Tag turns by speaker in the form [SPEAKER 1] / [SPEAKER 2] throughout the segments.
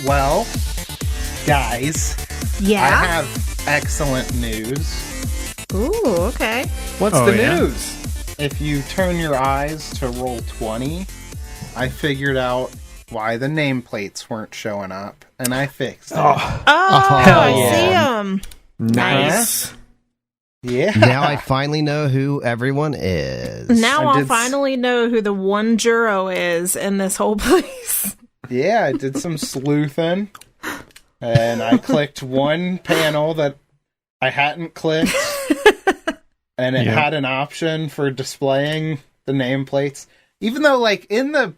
[SPEAKER 1] Well, guys,
[SPEAKER 2] Yeah?
[SPEAKER 1] I have excellent news.
[SPEAKER 2] Ooh, okay.
[SPEAKER 3] What's the news?
[SPEAKER 1] If you turn your eyes to roll 20, I figured out why the nameplates weren't showing up, and I fixed it.
[SPEAKER 2] Oh,
[SPEAKER 3] hell
[SPEAKER 2] I
[SPEAKER 3] yeah.
[SPEAKER 2] see them.
[SPEAKER 3] Nice.
[SPEAKER 1] Yeah.
[SPEAKER 4] Now I finally know who everyone is.
[SPEAKER 2] Now
[SPEAKER 1] I
[SPEAKER 2] I'll
[SPEAKER 1] did
[SPEAKER 2] finally know who the one Juro is in this whole place.
[SPEAKER 1] Yeah, I did some sleuthing, and I clicked one panel that I hadn't clicked, and it had an option for displaying the nameplates. Even though, like, in the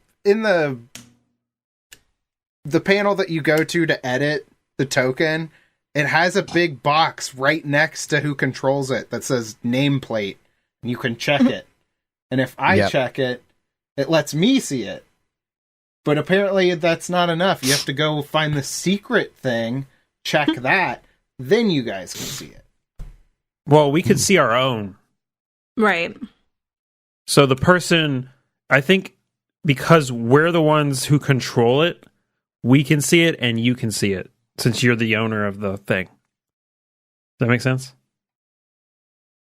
[SPEAKER 1] panel that you go to edit the token, it has a big box right next to who controls it that says nameplate, and you can check it. And if I check it, it lets me see it. But apparently that's not enough. You have to go find the secret thing, check that, then you guys can see it.
[SPEAKER 5] Well, we could see our own.
[SPEAKER 2] Right.
[SPEAKER 5] So the person, I think, because we're the ones who control it, we can see it and you can see it, since you're the owner of the thing. Does that make sense?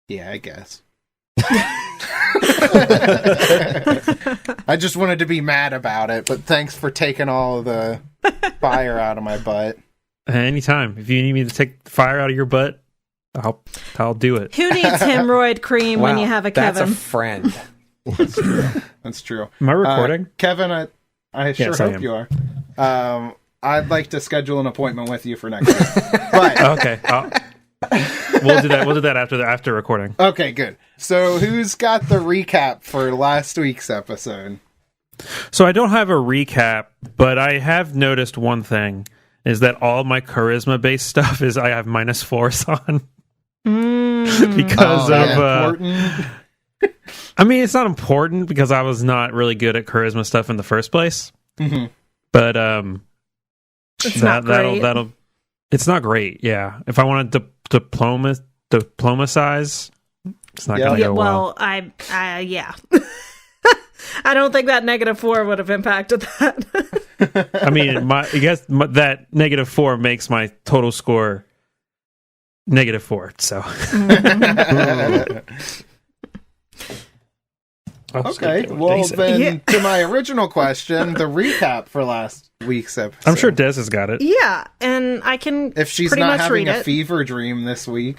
[SPEAKER 1] Yeah, I guess. I just wanted to be mad about it, but thanks for taking all of the fire out of my butt.
[SPEAKER 5] Anytime. If you need me to take the fire out of your butt, I'll do it.
[SPEAKER 2] Who needs hemorrhoid cream when you have a Kevin?
[SPEAKER 3] That's a friend.
[SPEAKER 1] That's true.
[SPEAKER 5] Am I recording?
[SPEAKER 1] Kevin, I sure
[SPEAKER 5] Yes, I
[SPEAKER 1] hope
[SPEAKER 5] am.
[SPEAKER 1] you are. I'd like to schedule an appointment with you for next week. But
[SPEAKER 5] Okay. We'll do that. We'll do that after recording.
[SPEAKER 1] okay, good. So who's got the recap for last week's episode?
[SPEAKER 5] So I don't have a recap, but I have noticed one thing, is that all my charisma-based stuff is I have -4s on. Because of...
[SPEAKER 1] important.
[SPEAKER 5] I mean, it's not important because I was not really good at charisma stuff in the first place.
[SPEAKER 1] Mm-hmm.
[SPEAKER 5] But
[SPEAKER 2] It's not great.
[SPEAKER 5] that'll it's not great. Yeah, if I want to diplomatize, it's not going to go well.
[SPEAKER 2] I I don't think that -4 would have impacted that.
[SPEAKER 5] I mean, that -4 makes my total score -4. So.
[SPEAKER 1] Okay, well then, to my original question, the recap for last week's episode.
[SPEAKER 5] I'm sure Des has got it.
[SPEAKER 2] Yeah, and I can
[SPEAKER 1] If she's
[SPEAKER 2] pretty
[SPEAKER 1] not
[SPEAKER 2] much
[SPEAKER 1] having
[SPEAKER 2] read
[SPEAKER 1] a
[SPEAKER 2] it.
[SPEAKER 1] fever dream this week.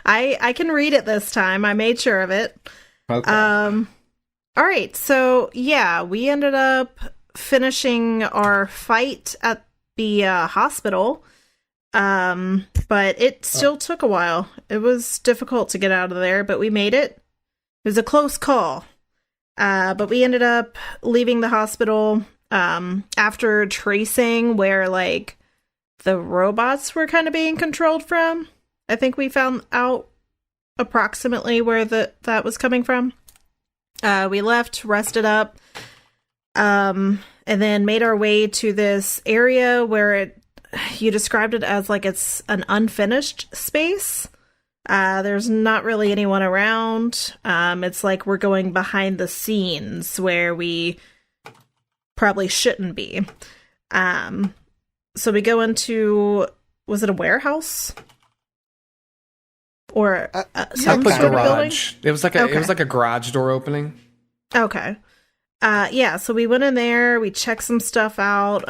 [SPEAKER 2] I can read it this time. I made sure of it.
[SPEAKER 1] Okay.
[SPEAKER 2] All right, so yeah, we ended up finishing our fight at the hospital, but it still took a while. It was difficult to get out of there, but we made it. It was a close call, but we ended up leaving the hospital after tracing where, like, the robots were kind of being controlled from. I think we found out approximately where that was coming from. We left, rested up, and then made our way to this area where you described it as like it's an unfinished space. There's not really anyone around. It's like we're going behind the scenes where we probably shouldn't be. So we go into, was it a warehouse? Or some
[SPEAKER 3] Like
[SPEAKER 2] sort of building?
[SPEAKER 3] garage. It was like a garage door opening.
[SPEAKER 2] Okay. Yeah, so we went in there, we checked some stuff out.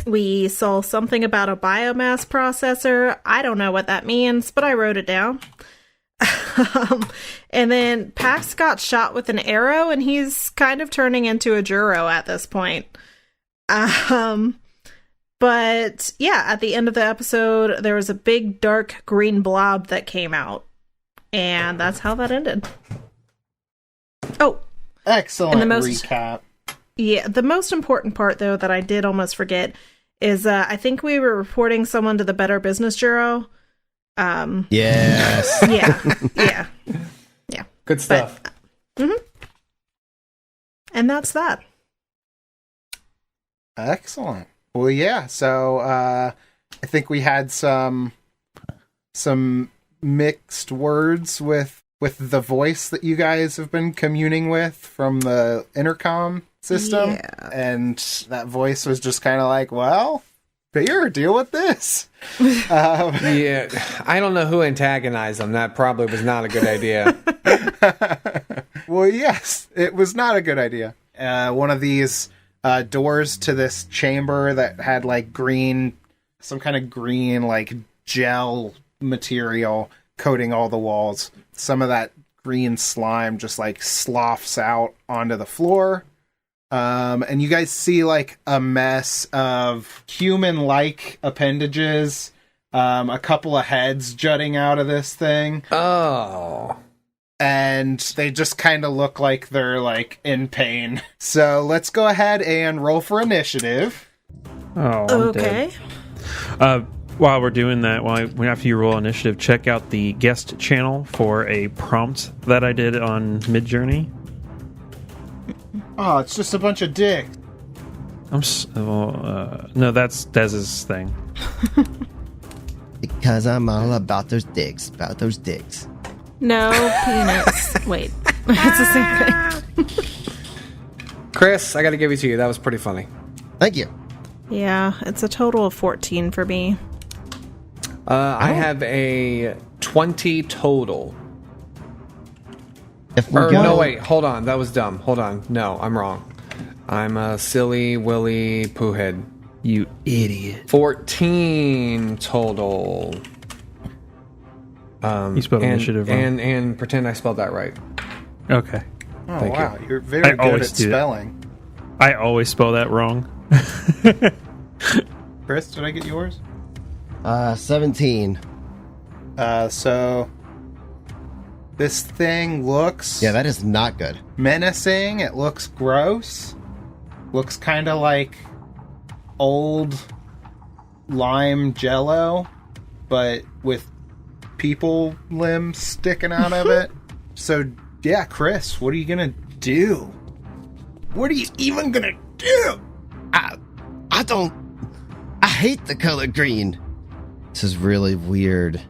[SPEAKER 2] We saw something about a biomass processor. I don't know what that means, but I wrote it down. And then Pax got shot with an arrow, and he's kind of turning into a Juro at this point. But yeah, at the end of the episode, there was a big dark green blob that came out. And that's how that ended. Oh,
[SPEAKER 1] Excellent
[SPEAKER 2] and the most-
[SPEAKER 1] recap.
[SPEAKER 2] yeah, the most important part, though, that I did almost forget is I think we were reporting someone to the Better Business Bureau.
[SPEAKER 4] Yes.
[SPEAKER 2] Yeah.
[SPEAKER 3] Good stuff.
[SPEAKER 2] And that's that.
[SPEAKER 1] Excellent. Well, yeah. So I think we had some mixed words with the voice that you guys have been communing with from the intercom system.
[SPEAKER 2] Yeah.
[SPEAKER 1] And that voice was just kind of like, well, here, deal with this.
[SPEAKER 3] Yeah, I don't know who antagonized them. That probably was not a good idea.
[SPEAKER 1] Well, yes, it was not a good idea. One of these doors to this chamber that had like some kind of green like gel material coating all the walls. Some of that green slime just like sloughs out onto the floor. And you guys see like a mess of human-like appendages, a couple of heads jutting out of this thing.
[SPEAKER 3] Oh.
[SPEAKER 1] And they just kind of look like they're like in pain. So let's go ahead and roll for initiative.
[SPEAKER 5] Oh, I'm dead.
[SPEAKER 2] Okay.
[SPEAKER 5] While we're doing that, after you roll initiative, check out the guest channel for a prompt that I did on Midjourney.
[SPEAKER 1] Oh, it's just a bunch of dicks.
[SPEAKER 5] No, that's Dez's thing.
[SPEAKER 4] Because I'm all about those dicks.
[SPEAKER 2] No penis. Wait. It's the same thing.
[SPEAKER 3] Chris, I got to give it to you. That was pretty funny.
[SPEAKER 4] Thank you.
[SPEAKER 2] Yeah, it's a total of 14 for me.
[SPEAKER 3] I have a 20 total.
[SPEAKER 4] If we
[SPEAKER 3] Or,
[SPEAKER 4] go,
[SPEAKER 3] no, wait. Hold on. That was dumb. Hold on. No, I'm wrong. I'm a silly Willy Poohhead.
[SPEAKER 5] You idiot.
[SPEAKER 3] 14 total.
[SPEAKER 5] You spelled initiative wrong.
[SPEAKER 3] And pretend I spelled that right.
[SPEAKER 5] Okay.
[SPEAKER 1] Oh,
[SPEAKER 3] Thank
[SPEAKER 1] wow.
[SPEAKER 3] you.
[SPEAKER 1] You're very good
[SPEAKER 5] always
[SPEAKER 1] at
[SPEAKER 5] do that.
[SPEAKER 1] spelling.
[SPEAKER 5] I always spell that wrong.
[SPEAKER 1] Chris, did I get yours?
[SPEAKER 4] 17.
[SPEAKER 1] So this thing looks
[SPEAKER 4] Yeah, that is not good.
[SPEAKER 1] menacing. It looks gross. Looks kind of like old lime jello, but with people limbs sticking out of it. So yeah, Chris, what are you gonna do? What are you even gonna do?
[SPEAKER 4] I hate the color green. This is really weird.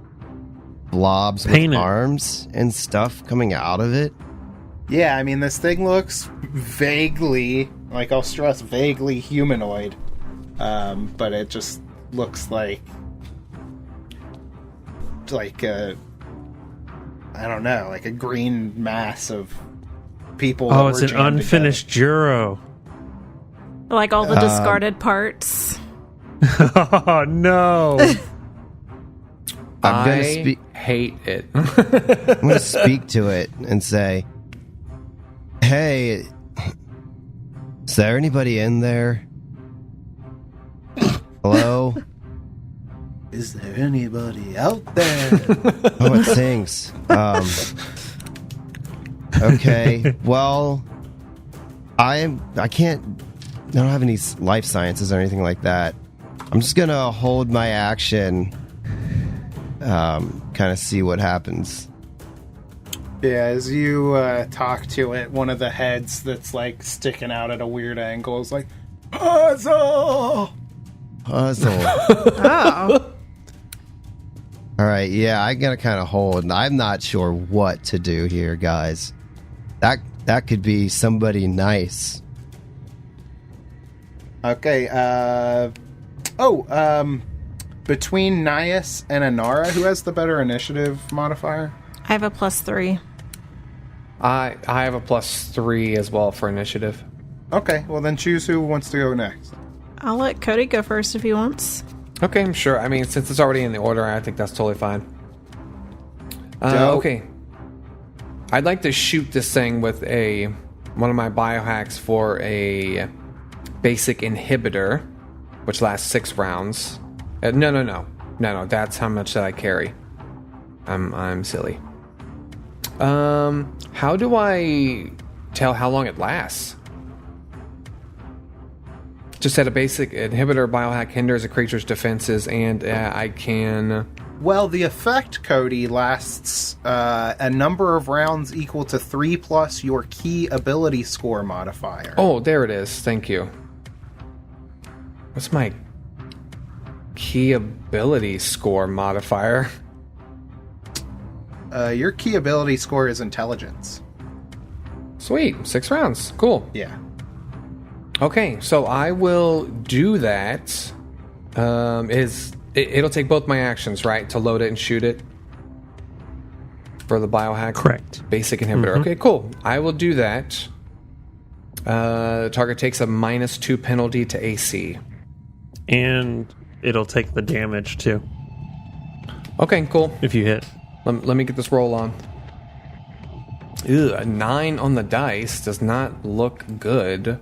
[SPEAKER 4] Blobs
[SPEAKER 5] Paint
[SPEAKER 4] with
[SPEAKER 5] it.
[SPEAKER 4] arms and stuff coming out of it.
[SPEAKER 1] Yeah, I mean, this thing looks vaguely, like I'll stress, vaguely humanoid. But it just looks like a, I don't know, like a green mass of people.
[SPEAKER 5] Oh,
[SPEAKER 1] that
[SPEAKER 5] it's
[SPEAKER 1] were
[SPEAKER 5] an
[SPEAKER 1] jammed
[SPEAKER 5] unfinished Juro.
[SPEAKER 2] Like all the discarded parts.
[SPEAKER 5] Oh, no.
[SPEAKER 4] I'm gonna
[SPEAKER 3] I hate it.
[SPEAKER 4] I'm gonna speak to it and say, "Hey, is there anybody in there? Hello?
[SPEAKER 1] together. Is there anybody out there?
[SPEAKER 4] Oh, it sings. Okay. Well, I don't have any life sciences or anything like that. I'm just gonna hold my action. Kind of see what happens.
[SPEAKER 1] Yeah, as you talk to it, one of the heads that's like sticking out at a weird angle is like, puzzle!
[SPEAKER 4] Puzzle.
[SPEAKER 2] Oh.
[SPEAKER 4] All right, yeah, I gotta kind of hold, and I'm not sure what to do here, guys. That could be somebody nice.
[SPEAKER 1] Okay, between Nias and Anara, who has the better initiative modifier?
[SPEAKER 2] I have a +3.
[SPEAKER 3] I have a +3 as well for initiative.
[SPEAKER 1] Okay, well then choose who wants to go next.
[SPEAKER 2] I'll let Cody go first if he wants.
[SPEAKER 3] Okay, I'm sure. I mean, since it's already in the order, I think that's totally fine.
[SPEAKER 1] Dope.
[SPEAKER 3] Okay. I'd like to shoot this thing with one of my biohacks for a basic inhibitor, which lasts 6 rounds. No. That's how much that I carry. I'm silly. How do I tell how long it lasts? Just said a basic inhibitor biohack hinders a creature's defenses, and I can.
[SPEAKER 1] Well, the effect, Cody, lasts a number of rounds equal to 3 plus your key ability score modifier.
[SPEAKER 3] Oh, there it is. Thank you. What's my key ability score modifier?
[SPEAKER 1] Your key ability score is intelligence.
[SPEAKER 3] Sweet. 6 rounds. Cool.
[SPEAKER 1] Yeah.
[SPEAKER 3] Okay, so I will do that. It'll take both my actions, right? To load it and shoot it? For the biohack?
[SPEAKER 5] Correct.
[SPEAKER 3] Basic inhibitor. Okay, cool. I will do that. The target takes a -2 penalty to AC.
[SPEAKER 5] And it'll take the damage too
[SPEAKER 3] Okay, cool.
[SPEAKER 5] if you hit.
[SPEAKER 3] Let me get this roll on. Ew, a 9 on the dice does not look good.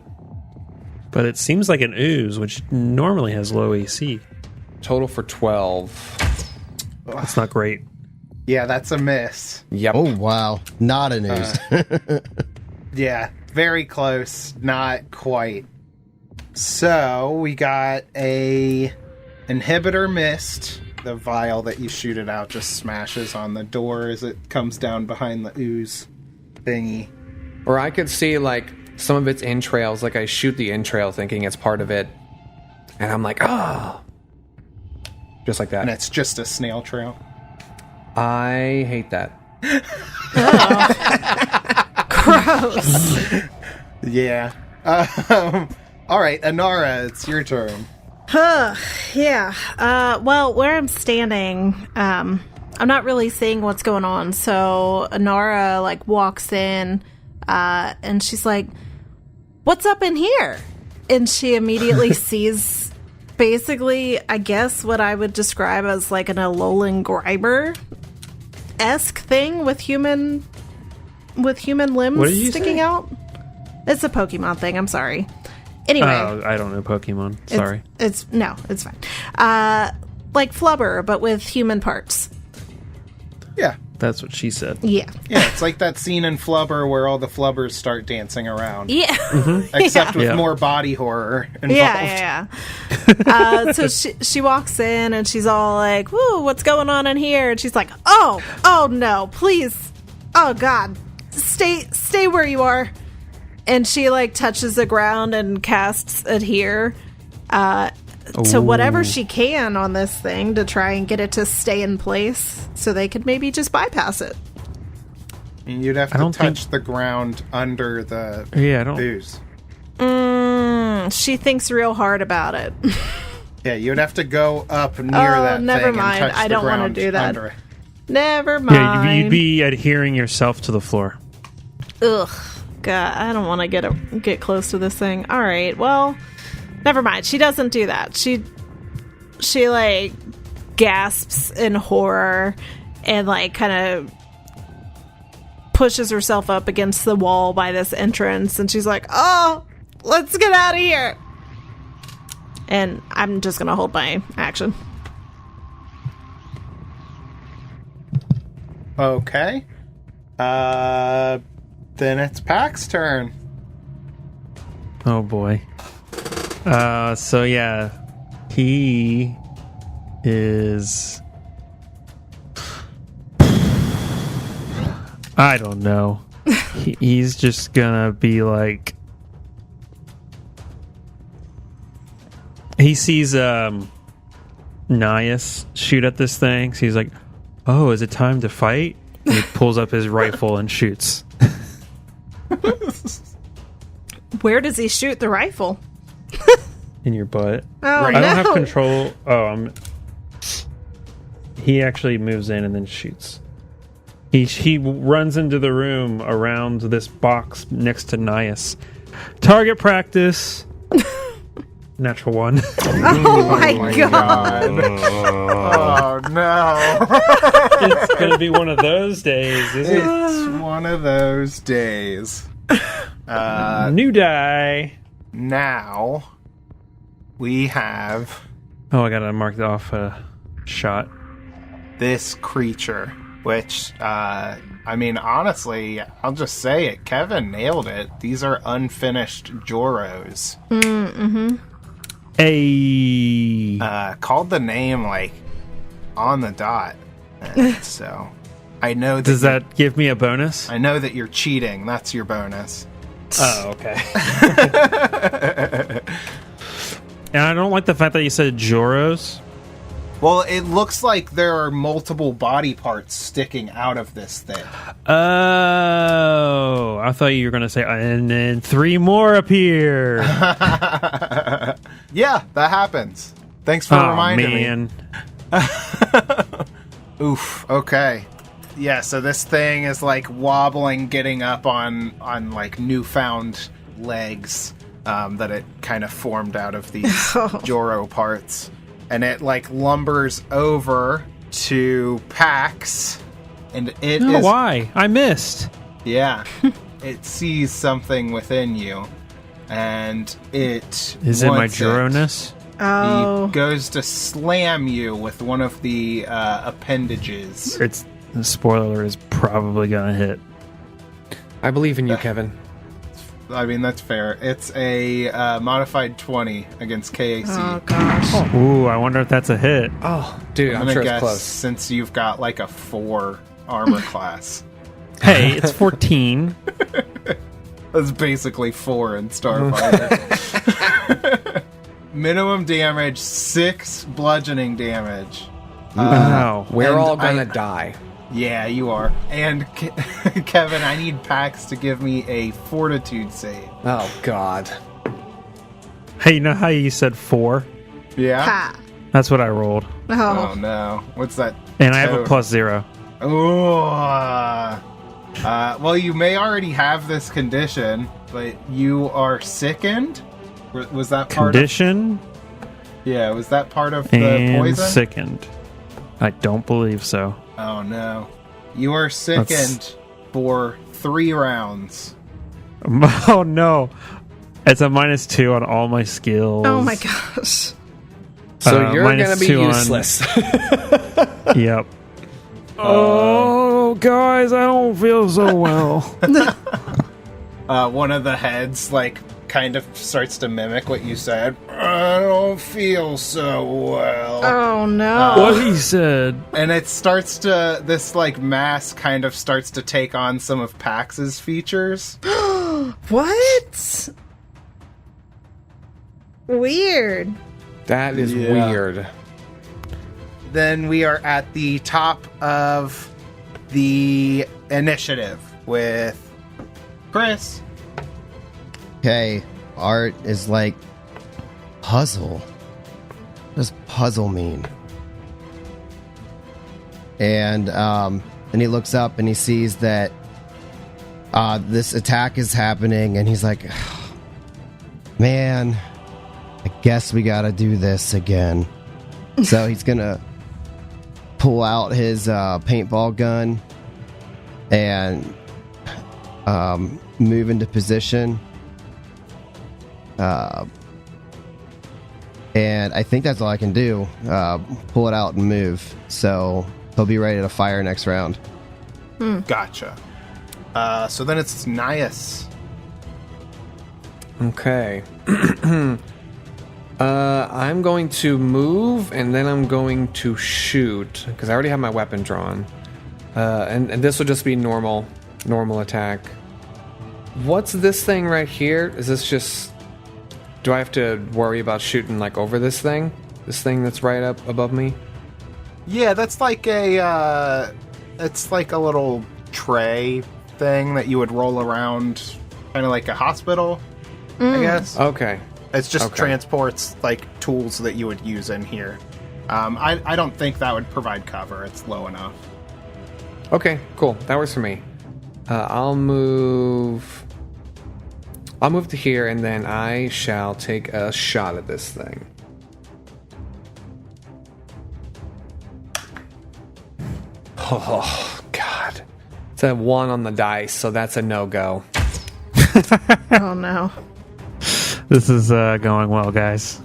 [SPEAKER 5] But it seems like an ooze, which normally has low AC.
[SPEAKER 3] Total for 12.
[SPEAKER 5] That's not great.
[SPEAKER 1] Yeah, that's a miss.
[SPEAKER 3] Yep.
[SPEAKER 4] Oh, wow. Not a news.
[SPEAKER 1] Yeah, very close. Not quite. So, we got a inhibitor missed. The vial that you shoot it out just smashes on the door as it comes down behind the ooze thingy.
[SPEAKER 3] Or I could see, like, some of its entrails. Like, I shoot the entrail thinking it's part of it. And I'm like, oh. Just like that.
[SPEAKER 1] And it's just a snail trail.
[SPEAKER 3] I hate that.
[SPEAKER 2] Gross.
[SPEAKER 1] Yeah. All right, Anara, it's your turn.
[SPEAKER 2] Yeah. Well, where I'm standing, I'm not really seeing what's going on. So Anara like walks in, and she's like, "What's up in here?" And she immediately sees, basically, I guess what I would describe as like an Alolan Grimer-esque thing with human limbs sticking out. It's a Pokemon thing. I'm sorry. Anyway,
[SPEAKER 5] I don't know Pokemon. Sorry.
[SPEAKER 2] It's fine. Like Flubber, but with human parts.
[SPEAKER 1] Yeah.
[SPEAKER 5] That's what she said.
[SPEAKER 2] Yeah.
[SPEAKER 1] Yeah, it's like that scene in Flubber where all the Flubbers start dancing around.
[SPEAKER 2] Yeah.
[SPEAKER 1] Except with
[SPEAKER 5] Yeah.
[SPEAKER 1] more body horror involved.
[SPEAKER 2] Yeah. So she walks in and she's all like, "Woo, what's going on in here?" And she's like, "Oh no, please. Oh God. Stay where you are." And she like touches the ground and casts adhere to whatever she can on this thing to try and get it to stay in place so they could maybe just bypass it.
[SPEAKER 1] And you'd have to touch the ground under the ooze.
[SPEAKER 2] She thinks real hard about it.
[SPEAKER 1] Yeah, you'd have to go up near that
[SPEAKER 2] never
[SPEAKER 1] thing
[SPEAKER 2] mind.
[SPEAKER 1] and touch
[SPEAKER 2] I
[SPEAKER 1] the
[SPEAKER 2] don't want to
[SPEAKER 1] ground
[SPEAKER 2] do that.
[SPEAKER 1] under it.
[SPEAKER 2] Never mind.
[SPEAKER 5] Yeah, you'd be adhering yourself to the floor.
[SPEAKER 2] Ugh. God, I don't want to get close to this thing. All right, well, never mind. She doesn't do that. She like gasps in horror and like kind of pushes herself up against the wall by this entrance, and she's like, "Oh, let's get out of here." And I'm just gonna hold my action.
[SPEAKER 1] Okay. Then it's Pax's turn.
[SPEAKER 5] Oh boy. So yeah, he is. I don't know. He's just gonna be like. He sees Nias shoot at this thing, so he's like, "Oh, is it time to fight?" And he pulls up his rifle and shoots.
[SPEAKER 2] Where does he shoot the rifle?
[SPEAKER 5] In your butt.
[SPEAKER 2] Oh,
[SPEAKER 5] I
[SPEAKER 2] no.
[SPEAKER 5] don't have control. He actually moves in and then shoots. He runs into the room around this box next to Nias. Target practice. Natural one.
[SPEAKER 2] Oh my god.
[SPEAKER 1] Oh no.
[SPEAKER 5] It's gonna be one of those days, isn't it?
[SPEAKER 1] It's one of those days.
[SPEAKER 5] New die.
[SPEAKER 1] Now we have
[SPEAKER 5] Oh, I gotta mark off a shot.
[SPEAKER 1] this creature, which I mean, honestly, I'll just say it. Kevin nailed it. These are unfinished Joros.
[SPEAKER 5] Hey.
[SPEAKER 1] Called the name like on the dot. So I know that
[SPEAKER 5] Does that give me a bonus?
[SPEAKER 1] I know that you're cheating. That's your bonus.
[SPEAKER 5] Oh, okay. And I don't like the fact that you said Joros.
[SPEAKER 1] Well, it looks like there are multiple body parts sticking out of this thing.
[SPEAKER 5] Oh, I thought you were going to say, and then 3 more appear.
[SPEAKER 1] Yeah, that happens. Thanks for reminding me. Oof, okay. Yeah, so this thing is like wobbling, getting up on like newfound legs that it kind of formed out of these Joro parts. And it like lumbers over to Pax, and it is...
[SPEAKER 5] Why? I missed.
[SPEAKER 1] Yeah. It sees something within you, and it...
[SPEAKER 5] Is it my Joro-ness?
[SPEAKER 2] Oh.
[SPEAKER 1] He goes to slam you with one of the appendages.
[SPEAKER 5] The spoiler is probably gonna hit.
[SPEAKER 3] I believe in you, Kevin.
[SPEAKER 1] I mean, that's fair. It's a modified 20 against KAC.
[SPEAKER 2] Oh, gosh.
[SPEAKER 5] Ooh, I wonder if that's a hit.
[SPEAKER 3] Oh, dude, I'm sure it's close.
[SPEAKER 1] Since you've got like a 4 armor class.
[SPEAKER 5] Hey, it's 14.
[SPEAKER 1] That's basically 4 in Starfinder. Minimum damage, 6 bludgeoning damage.
[SPEAKER 5] Wow.
[SPEAKER 3] We're all gonna die.
[SPEAKER 1] Yeah, you are. And Kevin, I need Pax to give me a fortitude save.
[SPEAKER 3] Oh, God.
[SPEAKER 5] Hey, you know how you said 4?
[SPEAKER 1] Yeah?
[SPEAKER 2] Ha.
[SPEAKER 5] That's what I rolled.
[SPEAKER 1] Oh, no. What's that?
[SPEAKER 5] And I have a +0.
[SPEAKER 1] Oh. Well, you may already have this condition, but you are sickened? Was that part
[SPEAKER 5] Condition?
[SPEAKER 1] Yeah, was that part of the
[SPEAKER 5] And
[SPEAKER 1] poison?
[SPEAKER 5] sickened. I don't believe so.
[SPEAKER 1] Oh, no. You are sickened for 3 rounds.
[SPEAKER 5] Oh, no. It's a -2 on all my skills.
[SPEAKER 2] Oh, my gosh.
[SPEAKER 3] So you're going to be
[SPEAKER 5] -2
[SPEAKER 3] useless.
[SPEAKER 5] Yep. Oh, guys, I don't feel so well.
[SPEAKER 1] One of the heads, like, kind of starts to mimic what you said. I don't feel so well.
[SPEAKER 2] Oh, no.
[SPEAKER 5] What he said.
[SPEAKER 1] And it starts to, this, like, mass kind of starts to take on some of Pax's features.
[SPEAKER 2] What? Weird.
[SPEAKER 3] That is weird.
[SPEAKER 1] Then we are at the top of the initiative with Chris.
[SPEAKER 4] Okay, Art is like, puzzle. What does puzzle mean? And he looks up and he sees that this attack is happening, and he's like, man, I guess we gotta do this again. So he's gonna pull out his paintball gun and move into position. And I think that's all I can do. Pull it out and move. So he'll be ready to fire next round.
[SPEAKER 1] Gotcha. So then it's Nias.
[SPEAKER 3] Okay. I'm going to move, and then I'm going to shoot, because I already have my weapon drawn. And this will just be normal attack. What's this thing right here? Is this just... Do I have to worry about shooting, like, over this thing? This thing that's right up above me?
[SPEAKER 1] Yeah, that's like a... it's like a little tray thing that you would roll around, kind of like a hospital, I guess.
[SPEAKER 3] Okay.
[SPEAKER 1] It's just transports, like, tools that you would use in here. I don't think that would provide cover. It's low enough.
[SPEAKER 3] Okay, cool. That works for me. I'll move to here, and then I shall take a shot at this thing. Oh, God. It's a 1 on the dice, so that's a no-go.
[SPEAKER 2] Oh, no.
[SPEAKER 5] This is going well, guys.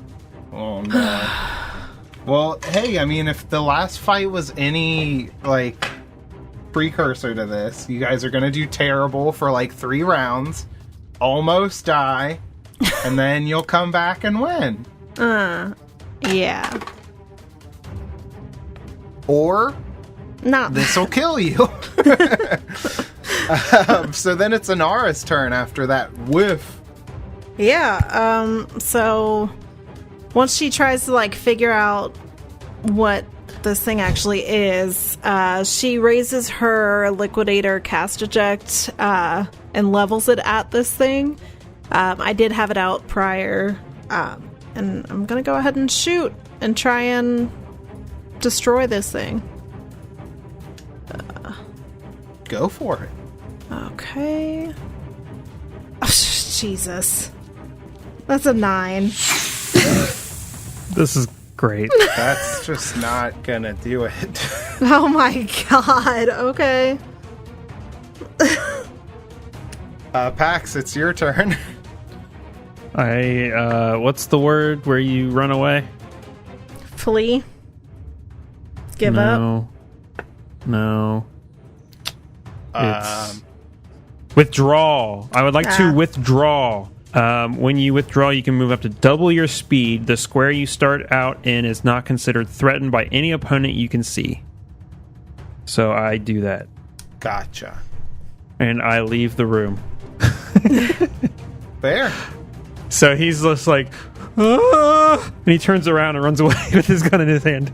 [SPEAKER 1] Oh, no. Well, hey, I mean, if the last fight was any, like, precursor to this, you guys are going to do terrible for, like, 3 rounds, almost die, and then you'll come back and win.
[SPEAKER 2] Yeah.
[SPEAKER 1] Or
[SPEAKER 2] Not
[SPEAKER 1] this will kill you. So then it's Inara's turn after that whiff.
[SPEAKER 2] Yeah, so once she tries to like figure out what this thing actually is, she raises her liquidator cast eject and levels it at this thing. I did have it out prior, and I'm gonna go ahead and shoot and try and destroy this thing.
[SPEAKER 1] Go for it.
[SPEAKER 2] Okay. Oh, Jesus. That's a 9.
[SPEAKER 5] This is great.
[SPEAKER 1] That's just not gonna do it.
[SPEAKER 2] Oh my god. Okay.
[SPEAKER 1] Pax, it's your turn.
[SPEAKER 5] What's the word where you run away?
[SPEAKER 2] Flee. Give up.
[SPEAKER 5] No. It's withdraw. I would like to withdraw. When you withdraw, you can move up to double your speed. The square you start out in is not considered threatened by any opponent you can see. So I do that.
[SPEAKER 1] Gotcha.
[SPEAKER 5] And I leave the room.
[SPEAKER 1] There.
[SPEAKER 5] So he's just like, ah! And he turns around and runs away with his gun in his hand.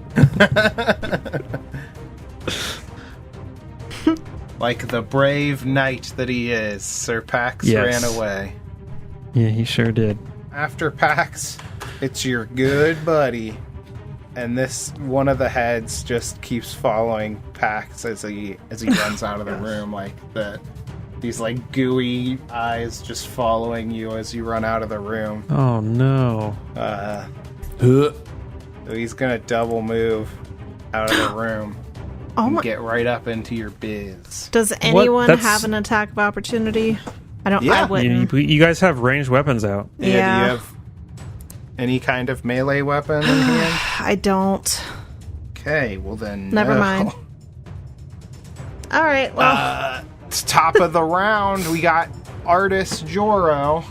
[SPEAKER 1] Like the brave knight that he is, Sir Pax ran away.
[SPEAKER 5] Yeah, he sure did.
[SPEAKER 1] After Pax, it's your good buddy. And this one of the heads just keeps following Pax as he runs out of the room, like these like gooey eyes just following you as you run out of the room.
[SPEAKER 5] Oh no.
[SPEAKER 1] So he's gonna double move out of the room. And get right up into your biz.
[SPEAKER 2] Does anyone have an attack of opportunity? I don't.
[SPEAKER 1] Yeah.
[SPEAKER 2] I wouldn't.
[SPEAKER 5] You guys have ranged weapons out.
[SPEAKER 1] Yeah. Do you have any kind of melee weapon in hand?
[SPEAKER 2] I don't.
[SPEAKER 1] Okay, well then.
[SPEAKER 2] Never mind. All right. Well,
[SPEAKER 1] it's top of the round. We got Artist Joro.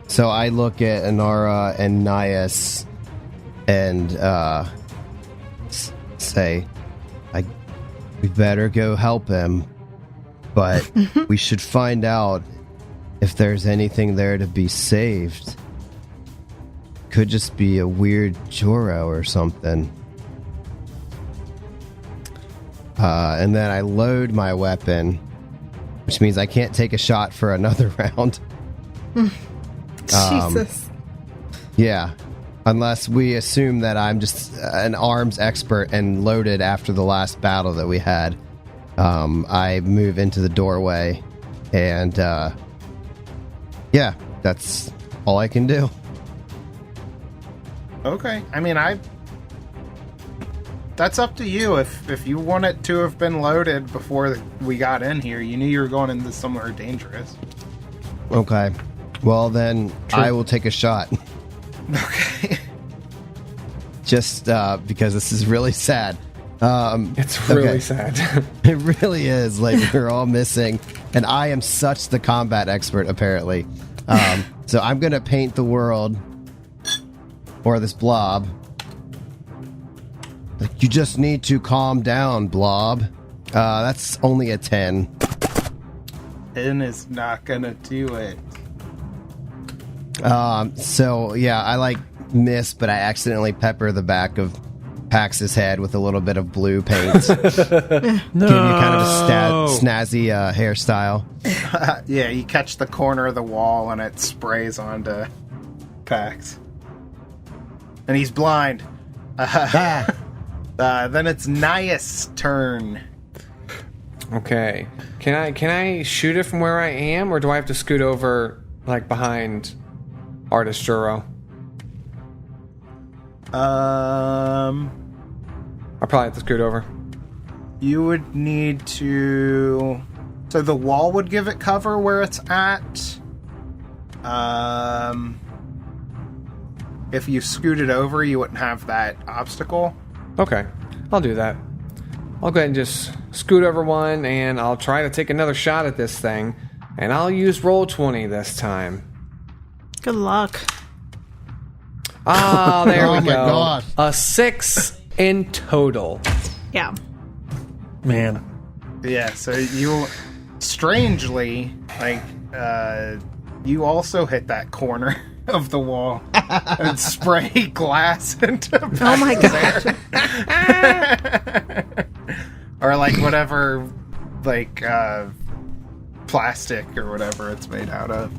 [SPEAKER 4] So I look at Inara and Nias and say, we better go help him, but we should find out if there's anything there to be saved. Could just be a weird Joro or something. And then I load my weapon, which means I can't take a shot for another round.
[SPEAKER 2] Jesus.
[SPEAKER 4] Yeah. Unless we assume that I'm just an arms expert and loaded after the last battle that we had. I move into the doorway and, yeah, that's all I can do.
[SPEAKER 1] Okay. I mean, that's up to you. If you want it to have been loaded before we got in here, you knew you were going into somewhere dangerous.
[SPEAKER 4] Okay. Well, then I will take a shot.
[SPEAKER 1] Okay.
[SPEAKER 4] Just because this is really sad.
[SPEAKER 3] It's really sad.
[SPEAKER 4] It really is. Like, we're all missing. And I am such the combat expert, apparently. So I'm going to paint the world, or this blob. Like, you just need to calm down, blob. That's only a 10.
[SPEAKER 1] 10 is not going to do it.
[SPEAKER 4] So, yeah, I, miss, but I accidentally pepper the back of Pax's head with a little bit of blue paint.
[SPEAKER 5] No.
[SPEAKER 4] Give you kind of a snazzy hairstyle.
[SPEAKER 1] Yeah, you catch the corner of the wall and it sprays onto Pax. And he's blind. Then it's Nias' turn.
[SPEAKER 3] Okay. Can I shoot it from where I am, or do I have to scoot over, behind Artist Juro? I'll probably have to scoot over.
[SPEAKER 1] You would need to... So the wall would give it cover where it's at. If you scooted over, you wouldn't have that obstacle.
[SPEAKER 3] Okay, I'll do that. I'll go ahead and just scoot over one, and I'll try to take another shot at this thing. And I'll use Roll20 this time.
[SPEAKER 2] Good luck.
[SPEAKER 3] Ah, there we
[SPEAKER 4] Oh
[SPEAKER 3] go.
[SPEAKER 4] my God.
[SPEAKER 3] A 6 in total.
[SPEAKER 2] Yeah.
[SPEAKER 5] Man.
[SPEAKER 1] Yeah, so you... Strangely, you also hit that corner. of the wall and spray glass into
[SPEAKER 2] Oh my god.
[SPEAKER 1] or like whatever, like plastic or whatever it's made out of.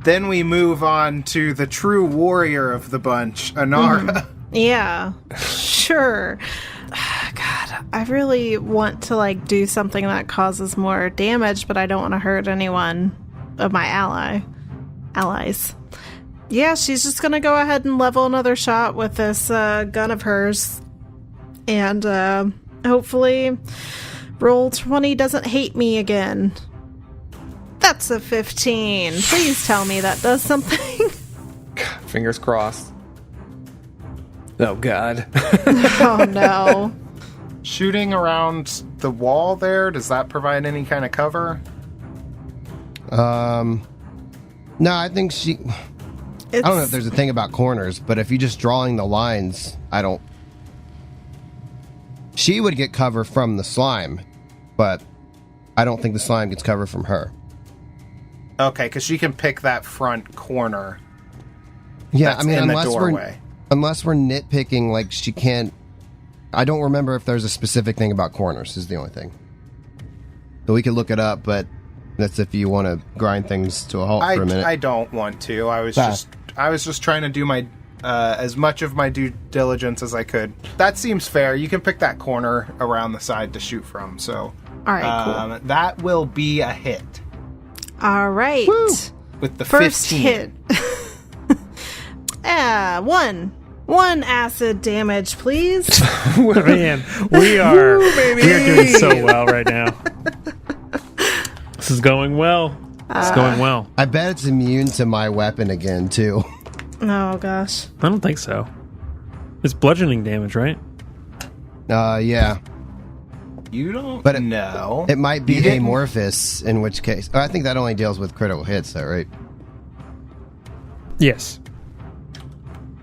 [SPEAKER 1] Then we move on to the true warrior of the bunch, Anara.
[SPEAKER 2] Yeah, sure. God, I really want to like do something that causes more damage, but I don't want to hurt anyone of my allies. Yeah, she's just gonna go ahead and level another shot with this gun of hers, and hopefully roll 20 doesn't hate me again. That's a 15. Please tell me that does something.
[SPEAKER 3] Fingers crossed. Oh, God.
[SPEAKER 2] Oh, no.
[SPEAKER 1] Shooting around the wall there, does that provide any kind of cover?
[SPEAKER 4] No, I think I don't know if there's a thing about corners, but if you're just drawing the lines, she would get cover from the slime, but I don't think the slime gets cover from her.
[SPEAKER 1] Okay, because she can pick that front corner.
[SPEAKER 4] Yeah,
[SPEAKER 1] that's in the doorway.
[SPEAKER 4] Unless we're nitpicking, like she can't. I don't remember if there's a specific thing about corners. Is the only thing. So we could look it up, but that's if you want to grind things to a halt for a minute.
[SPEAKER 1] I don't want to. I was just trying to do my as much of my due diligence as I could. That seems fair. You can pick that corner around the side to shoot from. So,
[SPEAKER 2] all right, cool.
[SPEAKER 1] That will be a hit.
[SPEAKER 2] All right.
[SPEAKER 1] Woo! With the
[SPEAKER 2] first
[SPEAKER 1] 15.
[SPEAKER 2] hit. One acid damage, please.
[SPEAKER 5] Man, we are doing so well right now. This is going well. It's going well.
[SPEAKER 4] I bet it's immune to my weapon again, too.
[SPEAKER 2] Oh, gosh.
[SPEAKER 5] I don't think so. It's bludgeoning damage, right?
[SPEAKER 4] Yeah.
[SPEAKER 1] You don't
[SPEAKER 4] but
[SPEAKER 1] know.
[SPEAKER 4] It might be amorphous, in which case... I think that only deals with critical hits, though, right?
[SPEAKER 5] Yes.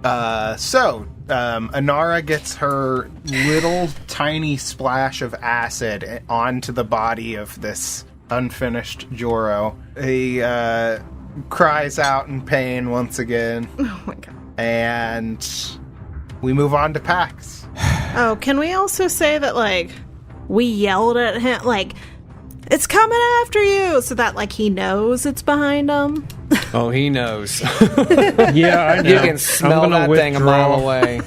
[SPEAKER 1] Anara gets her little tiny splash of acid onto the body of this unfinished Joro. He cries out in pain once again.
[SPEAKER 2] Oh my god.
[SPEAKER 1] And we move on to Pax.
[SPEAKER 2] Oh, can we also say that, like, we yelled at him, like, it's coming after you, so that, like, he knows it's behind him?
[SPEAKER 3] Oh, he knows.
[SPEAKER 5] Yeah, I know.
[SPEAKER 3] You can smell that thing a mile away.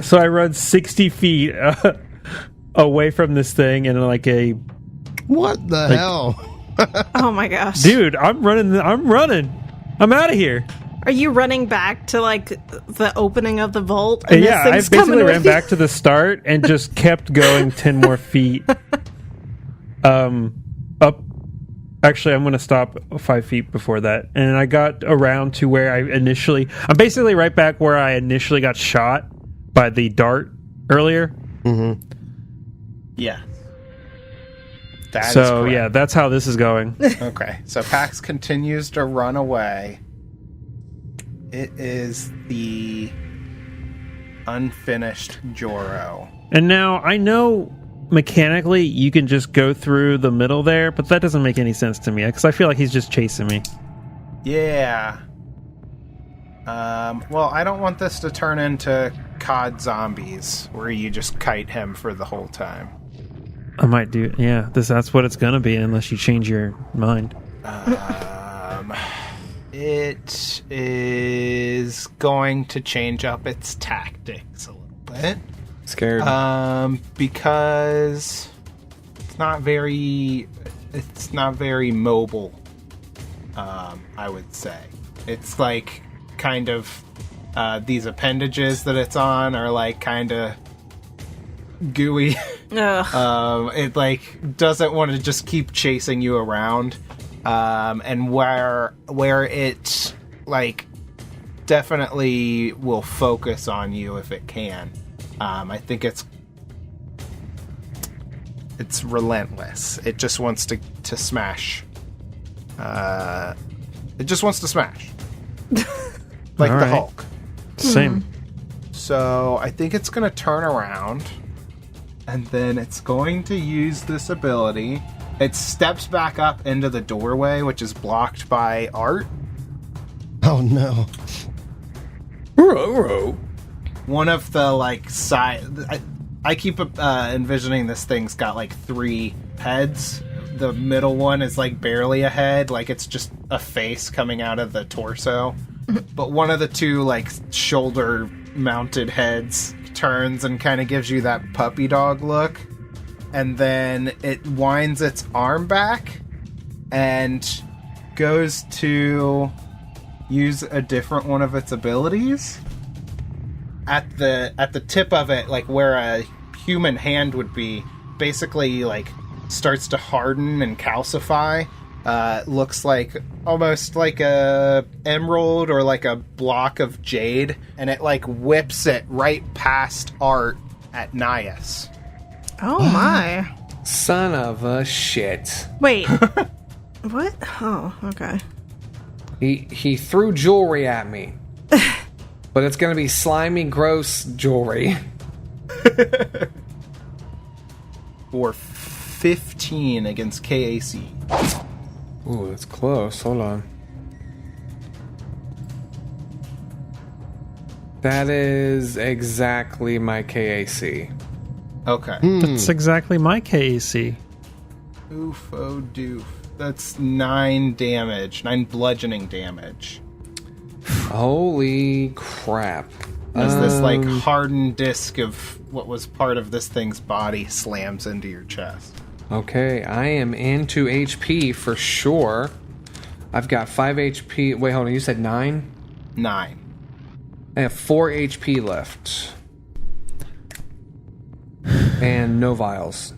[SPEAKER 5] So I run 60 feet away from this thing in like a...
[SPEAKER 4] What the hell?
[SPEAKER 2] Oh my gosh.
[SPEAKER 5] Dude, I'm running. I'm out of here.
[SPEAKER 2] Are you running back to, like, the opening of the vault? And
[SPEAKER 5] Yeah, I basically ran back to the start and just kept going 10 more feet. Up. Actually, I'm going to stop 5 feet before that. And I got around to where I'm basically right back where I initially got shot by the dart earlier.
[SPEAKER 4] Mm-hmm.
[SPEAKER 1] Yeah.
[SPEAKER 5] Yeah, that's how this is going.
[SPEAKER 1] Okay, so Pax continues to run away. It is the unfinished Joro.
[SPEAKER 5] And now I know mechanically you can just go through the middle there, but that doesn't make any sense to me because I feel like he's just chasing me.
[SPEAKER 1] Yeah. Well, I don't want this to turn into COD Zombies, where you just kite him for the whole time.
[SPEAKER 5] I might do, yeah. That's what it's gonna be, unless you change your mind.
[SPEAKER 1] It is going to change up its tactics a little bit.
[SPEAKER 3] Scared.
[SPEAKER 1] Because it's not very mobile. I would say it's like kind of these appendages that it's on are like kind of gooey. It like doesn't want to just keep chasing you around. And where it like definitely will focus on you if it can. I think it's relentless. It just wants to smash. It just wants to smash. Like
[SPEAKER 5] All
[SPEAKER 1] the
[SPEAKER 5] right.
[SPEAKER 1] Hulk.
[SPEAKER 5] Same.
[SPEAKER 1] So I think it's going to turn around, and then it's going to use this ability It steps back up into the doorway, which is blocked by art.
[SPEAKER 4] Oh no.
[SPEAKER 1] One of the, like, side... I keep envisioning this thing's got, like, 3 heads. The middle one is, like, barely a head. Like, it's just a face coming out of the torso. But one of the 2, like, shoulder-mounted heads turns and kind of gives you that puppy dog look. And then it winds its arm back and goes to use a different one of its abilities. At the tip of it, like where a human hand would be, basically like starts to harden and calcify. Looks like almost like a emerald or like a block of jade, and it like whips it right past Art at Nias.
[SPEAKER 2] Oh my.
[SPEAKER 3] Son of a shit.
[SPEAKER 2] Wait. What? Oh, okay.
[SPEAKER 3] He threw jewelry at me. But it's gonna be slimy, gross jewelry.
[SPEAKER 1] For 15 against KAC.
[SPEAKER 3] Ooh, that's close. Hold on. That is exactly my KAC.
[SPEAKER 1] Okay.
[SPEAKER 5] That's exactly my KAC.
[SPEAKER 1] Oof, oh doof. That's 9 damage. 9 bludgeoning damage.
[SPEAKER 3] Holy crap.
[SPEAKER 1] As this, like, hardened disc of what was part of this thing's body slams into your chest.
[SPEAKER 3] Okay, I am into HP for sure. I've got 5 HP. Wait, hold on. You said 9?
[SPEAKER 1] 9.
[SPEAKER 3] I have 4 HP left. And no vials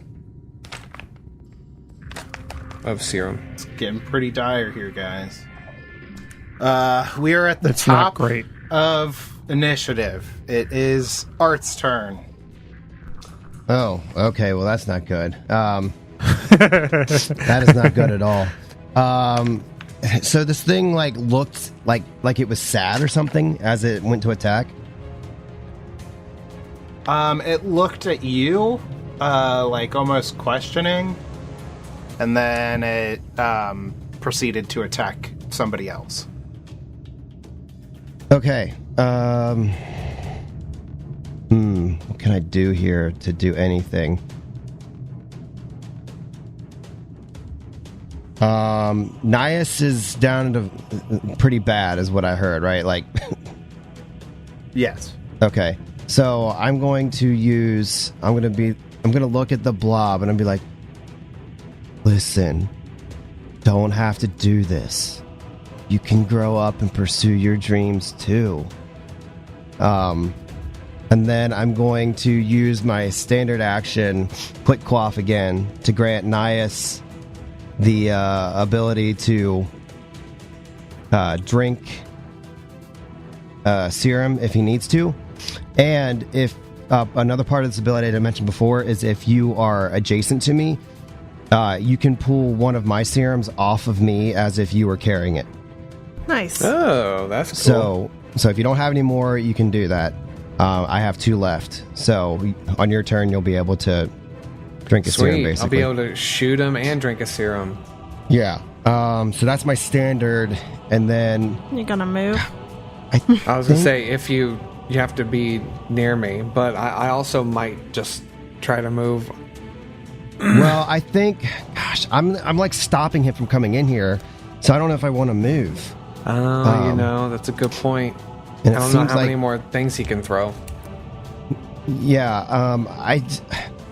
[SPEAKER 3] of serum.
[SPEAKER 1] It's getting pretty dire here, guys. We are at the
[SPEAKER 5] That's not
[SPEAKER 1] top
[SPEAKER 5] great.
[SPEAKER 1] of initiative. It is Art's turn.
[SPEAKER 4] Oh, okay. Well, that's not good. That is not good at all. So this thing like looked like it was sad or something as it went to attack.
[SPEAKER 1] It looked at you, like almost questioning, and then it proceeded to attack somebody else.
[SPEAKER 4] Okay. What can I do here to do anything? Nias is down to pretty bad, is what I heard, right? Like,
[SPEAKER 1] Yes.
[SPEAKER 4] okay. So I'm going to look at the blob and I'll be like, listen, don't have to do this. You can grow up and pursue your dreams too. And then I'm going to use my standard action, Quick Quaff again, to grant Nias the ability to drink serum if he needs to. And if another part of this ability that I mentioned before is if you are adjacent to me, you can pull one of my serums off of me as if you were carrying it.
[SPEAKER 2] Nice.
[SPEAKER 3] Oh, that's cool.
[SPEAKER 4] So if you don't have any more, you can do that. I have 2 left. So on your turn, you'll be able to drink a serum, basically.
[SPEAKER 3] I'll be able to shoot him and drink a serum.
[SPEAKER 4] Yeah. So that's my standard. And then
[SPEAKER 2] You gonna move?
[SPEAKER 3] I was going to say, if you have to be near me, but I also might just try to move.
[SPEAKER 4] well, I think, gosh, I'm like stopping him from coming in here. So I don't know if I want to move.
[SPEAKER 3] Oh, that's a good point. I don't know how many more things he can throw.
[SPEAKER 4] Yeah, I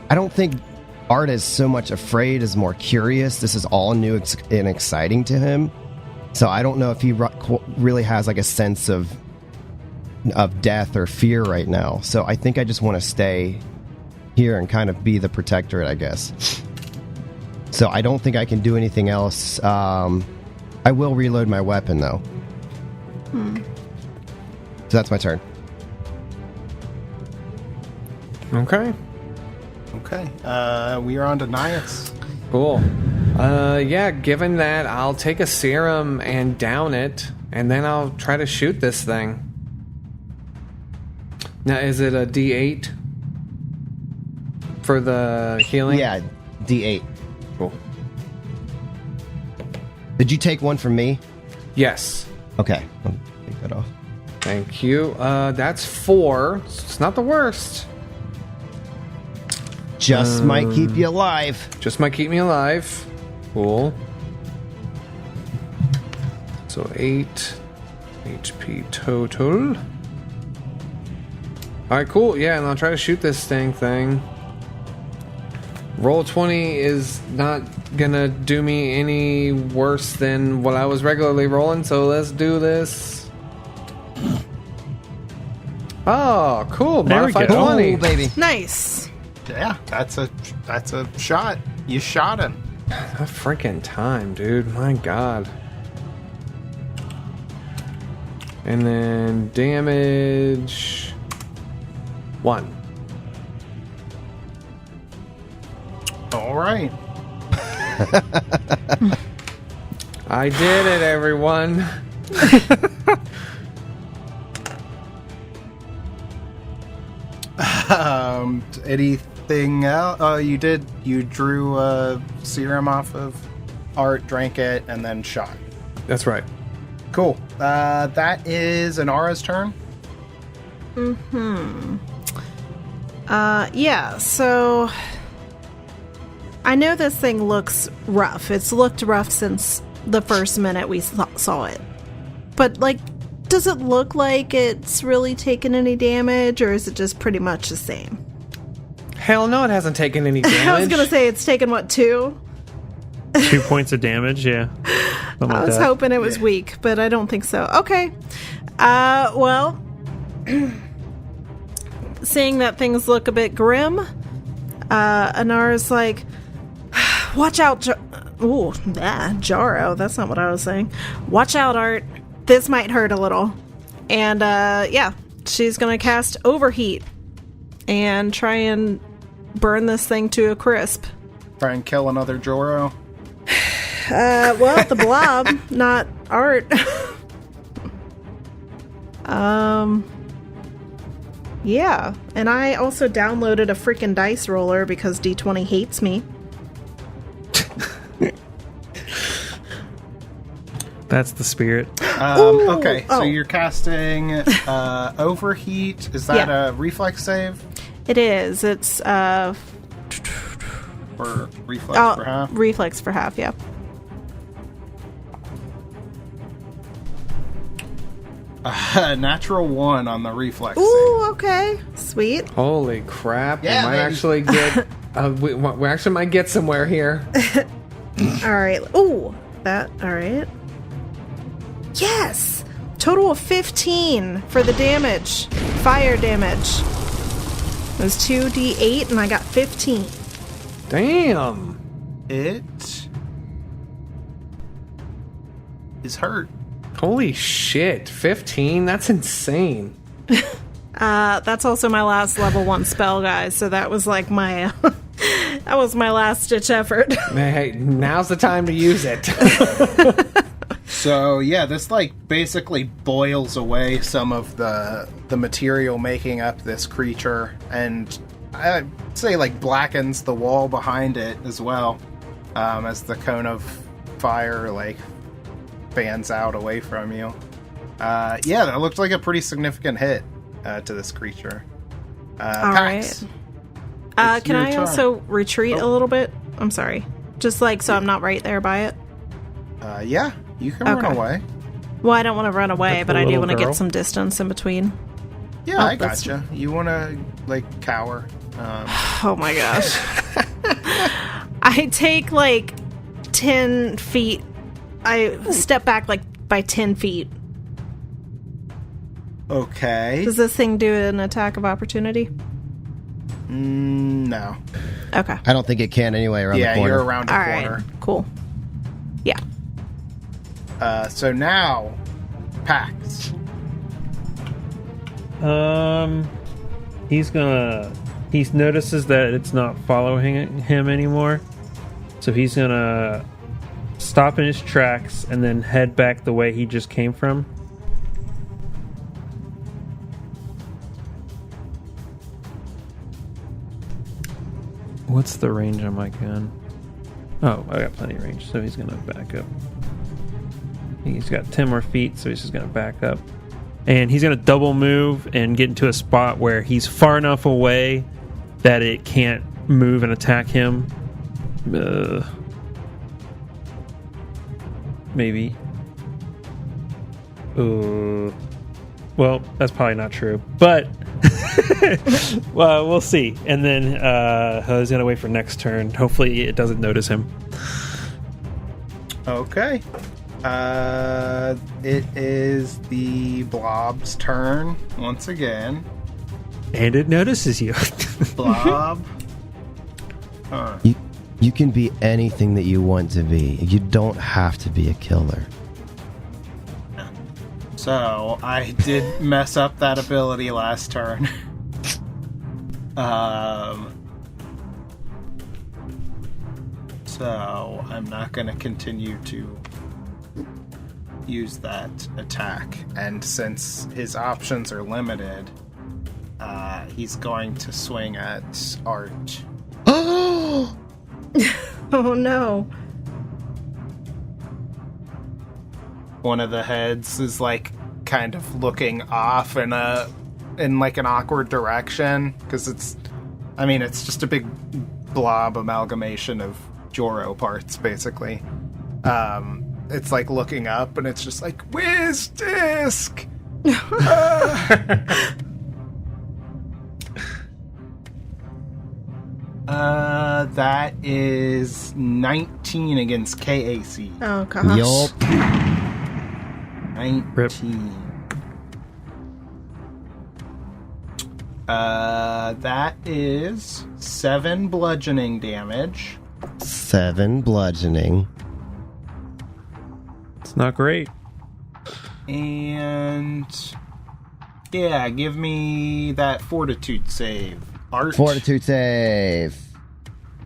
[SPEAKER 4] don't think Art is so much afraid as more curious. This is all new and exciting to him. So I don't know if he really has like a sense of death or fear right now. So I think I just want to stay here and kind of be the protectorate, I guess. So I don't think I can do anything else. I will reload my weapon, though. So that's my turn.
[SPEAKER 3] Okay.
[SPEAKER 1] Okay. We are on to Nias.
[SPEAKER 3] Cool. Yeah, given that, I'll take a serum and down it, and then I'll try to shoot this thing. Now, is it a D8 for the healing?
[SPEAKER 4] Yeah, D8.
[SPEAKER 3] Cool.
[SPEAKER 4] Did you take one from me?
[SPEAKER 3] Yes.
[SPEAKER 4] Okay. I'll take that off.
[SPEAKER 3] Thank you. That's 4. It's not the worst.
[SPEAKER 4] Just might keep you alive.
[SPEAKER 3] Just might keep me alive. Cool. So 8 HP total. Alright, cool. Yeah, and I'll try to shoot this thing. Roll 20 is not gonna do me any worse than what I was regularly rolling, so let's do this. Oh, cool.
[SPEAKER 5] There we
[SPEAKER 3] Modified
[SPEAKER 5] go.
[SPEAKER 3] 20.
[SPEAKER 4] Oh, baby.
[SPEAKER 2] Nice.
[SPEAKER 1] Yeah, that's a shot. You shot him.
[SPEAKER 3] A freaking time, dude. My god. And then damage 1.
[SPEAKER 1] All right.
[SPEAKER 3] I did it, everyone.
[SPEAKER 1] Anything else? You drew a serum off of Art, drank it, and then shot.
[SPEAKER 3] That's right.
[SPEAKER 1] Cool. That is Inara's turn.
[SPEAKER 2] Yeah, so I know this thing looks rough. It's looked rough since the first minute we saw it. But, like, does it look like it's really taken any damage, or is it just pretty much the same?
[SPEAKER 3] Hell no, it hasn't taken any damage.
[SPEAKER 2] I was gonna say it's taken, what, 2?
[SPEAKER 5] 2 points of damage, yeah. Something
[SPEAKER 2] I
[SPEAKER 5] like
[SPEAKER 2] was
[SPEAKER 5] that.
[SPEAKER 2] hoping it was weak, but I don't think so. Okay. Well, seeing that things look a bit grim, Anara's like, watch out, Jaro. That's not what I was saying. Watch out, Art. This might hurt a little. And, yeah, she's gonna cast Overheat and try and burn this thing to a crisp.
[SPEAKER 1] Try and kill another Joro.
[SPEAKER 2] Well, the blob, not Art. Yeah, and I also downloaded a freaking dice roller because D20 hates me.
[SPEAKER 5] That's the spirit.
[SPEAKER 1] Okay, so
[SPEAKER 2] oh.
[SPEAKER 1] you're casting Overheat. Is that a reflex save?
[SPEAKER 2] It is. It's
[SPEAKER 1] Or reflex for half?
[SPEAKER 2] reflex for half, yeah.
[SPEAKER 1] Natural 1 on the reflex
[SPEAKER 2] Ooh, okay. Sweet.
[SPEAKER 3] Holy crap.
[SPEAKER 1] Yeah,
[SPEAKER 3] we might
[SPEAKER 1] baby.
[SPEAKER 3] actually get... we actually might get somewhere here.
[SPEAKER 2] Alright. Ooh, that, alright. Yes! Total of 15 for the damage. Fire damage. It was 2d8 and I got 15.
[SPEAKER 3] Damn.
[SPEAKER 1] save. It is hurt.
[SPEAKER 3] Holy shit. 15? That's insane.
[SPEAKER 2] That's also my last level 1 spell, guys, so that was like my that was my last ditch effort.
[SPEAKER 3] Hey, now's the time to use it.
[SPEAKER 1] So yeah, this like basically boils away some of the material making up this creature, and I'd say like blackens the wall behind it as well, as the cone of fire like fans out away from you. Yeah, that looked like a pretty significant hit to this creature. Pax, it's
[SPEAKER 2] Can
[SPEAKER 1] your
[SPEAKER 2] I
[SPEAKER 1] turn.
[SPEAKER 2] also retreat a little bit? I'm sorry. Just like so I'm not right there by it.
[SPEAKER 1] Yeah, you can run
[SPEAKER 2] Okay.
[SPEAKER 1] away.
[SPEAKER 2] Well, I don't want to run away,
[SPEAKER 5] Like
[SPEAKER 2] but
[SPEAKER 5] the
[SPEAKER 2] I do
[SPEAKER 5] little
[SPEAKER 2] want to
[SPEAKER 5] girl?
[SPEAKER 2] get some distance in between.
[SPEAKER 1] Yeah,
[SPEAKER 2] Oh,
[SPEAKER 1] I
[SPEAKER 2] that's-
[SPEAKER 1] gotcha. You want to like cower.
[SPEAKER 2] Oh my gosh. I take like 10 feet. I step back like by 10 feet.
[SPEAKER 1] Okay.
[SPEAKER 2] Does this thing do an attack of opportunity?
[SPEAKER 1] No.
[SPEAKER 2] Okay.
[SPEAKER 4] I don't think it can anyway around the
[SPEAKER 1] Yeah,
[SPEAKER 4] corner.
[SPEAKER 1] you're around a
[SPEAKER 2] All right.
[SPEAKER 1] corner.
[SPEAKER 2] Cool. Yeah.
[SPEAKER 1] So now, Pax.
[SPEAKER 5] He notices that it's not following him anymore, so he's gonna stop in his tracks and then head back the way he just came from. What's the range on my gun? Oh, I got plenty of range, so he's gonna back up. He's got 10 more feet, so he's just going to back up. And he's going to double move and get into a spot where he's far enough away that it can't move and attack him. Maybe. Well, that's probably not true. But well, we'll see. And then he's going to wait for next turn. Hopefully it doesn't notice him.
[SPEAKER 1] Okay. It is the blob's turn once again.
[SPEAKER 5] And it notices you.
[SPEAKER 1] Blob.
[SPEAKER 4] You can be anything that you want to be. You don't have to be a killer.
[SPEAKER 1] So, I did mess up that ability last turn. So, I'm not going to continue to use that attack. And since his options are limited, he's going to swing at Art.
[SPEAKER 4] Oh!
[SPEAKER 2] Oh no.
[SPEAKER 1] One of the heads is like kind of looking off in like an awkward direction because it's just a big blob amalgamation of Joro parts basically. It's like looking up and it's just like, where's Disc? That is 19 against KAC.
[SPEAKER 2] Oh gosh.
[SPEAKER 4] Yup.
[SPEAKER 1] 19.
[SPEAKER 5] Rip.
[SPEAKER 1] That is 7 bludgeoning damage.
[SPEAKER 4] 7 bludgeoning.
[SPEAKER 5] It's not great.
[SPEAKER 1] And yeah, give me that fortitude save. Art.
[SPEAKER 4] Fortitude save.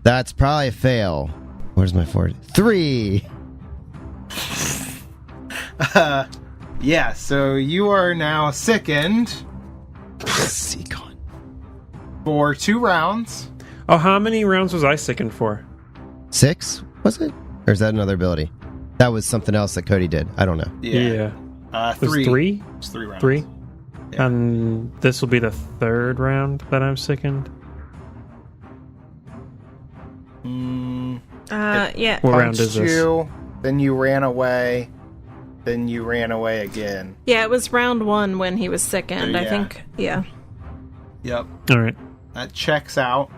[SPEAKER 4] That's probably a fail. Where's my 3?
[SPEAKER 1] Yeah, so you are now sickened
[SPEAKER 4] Seacon.
[SPEAKER 1] for 2 rounds.
[SPEAKER 5] Oh, how many rounds was I sickened for?
[SPEAKER 4] 6, was it? Or is that another ability? That was something else that Cody did. I don't know.
[SPEAKER 1] Yeah.
[SPEAKER 5] It was 3?
[SPEAKER 1] It's 3 rounds.
[SPEAKER 5] 3?
[SPEAKER 1] Yeah.
[SPEAKER 5] And this will be the 3rd round that I'm sickened?
[SPEAKER 2] Yeah.
[SPEAKER 5] What round is this?
[SPEAKER 1] You, then you ran away, then you ran away again.
[SPEAKER 2] Yeah, it was round 1 when he was sickened, I
[SPEAKER 1] Yeah.
[SPEAKER 2] think. Yeah.
[SPEAKER 1] Yep.
[SPEAKER 5] All right.
[SPEAKER 1] That checks out.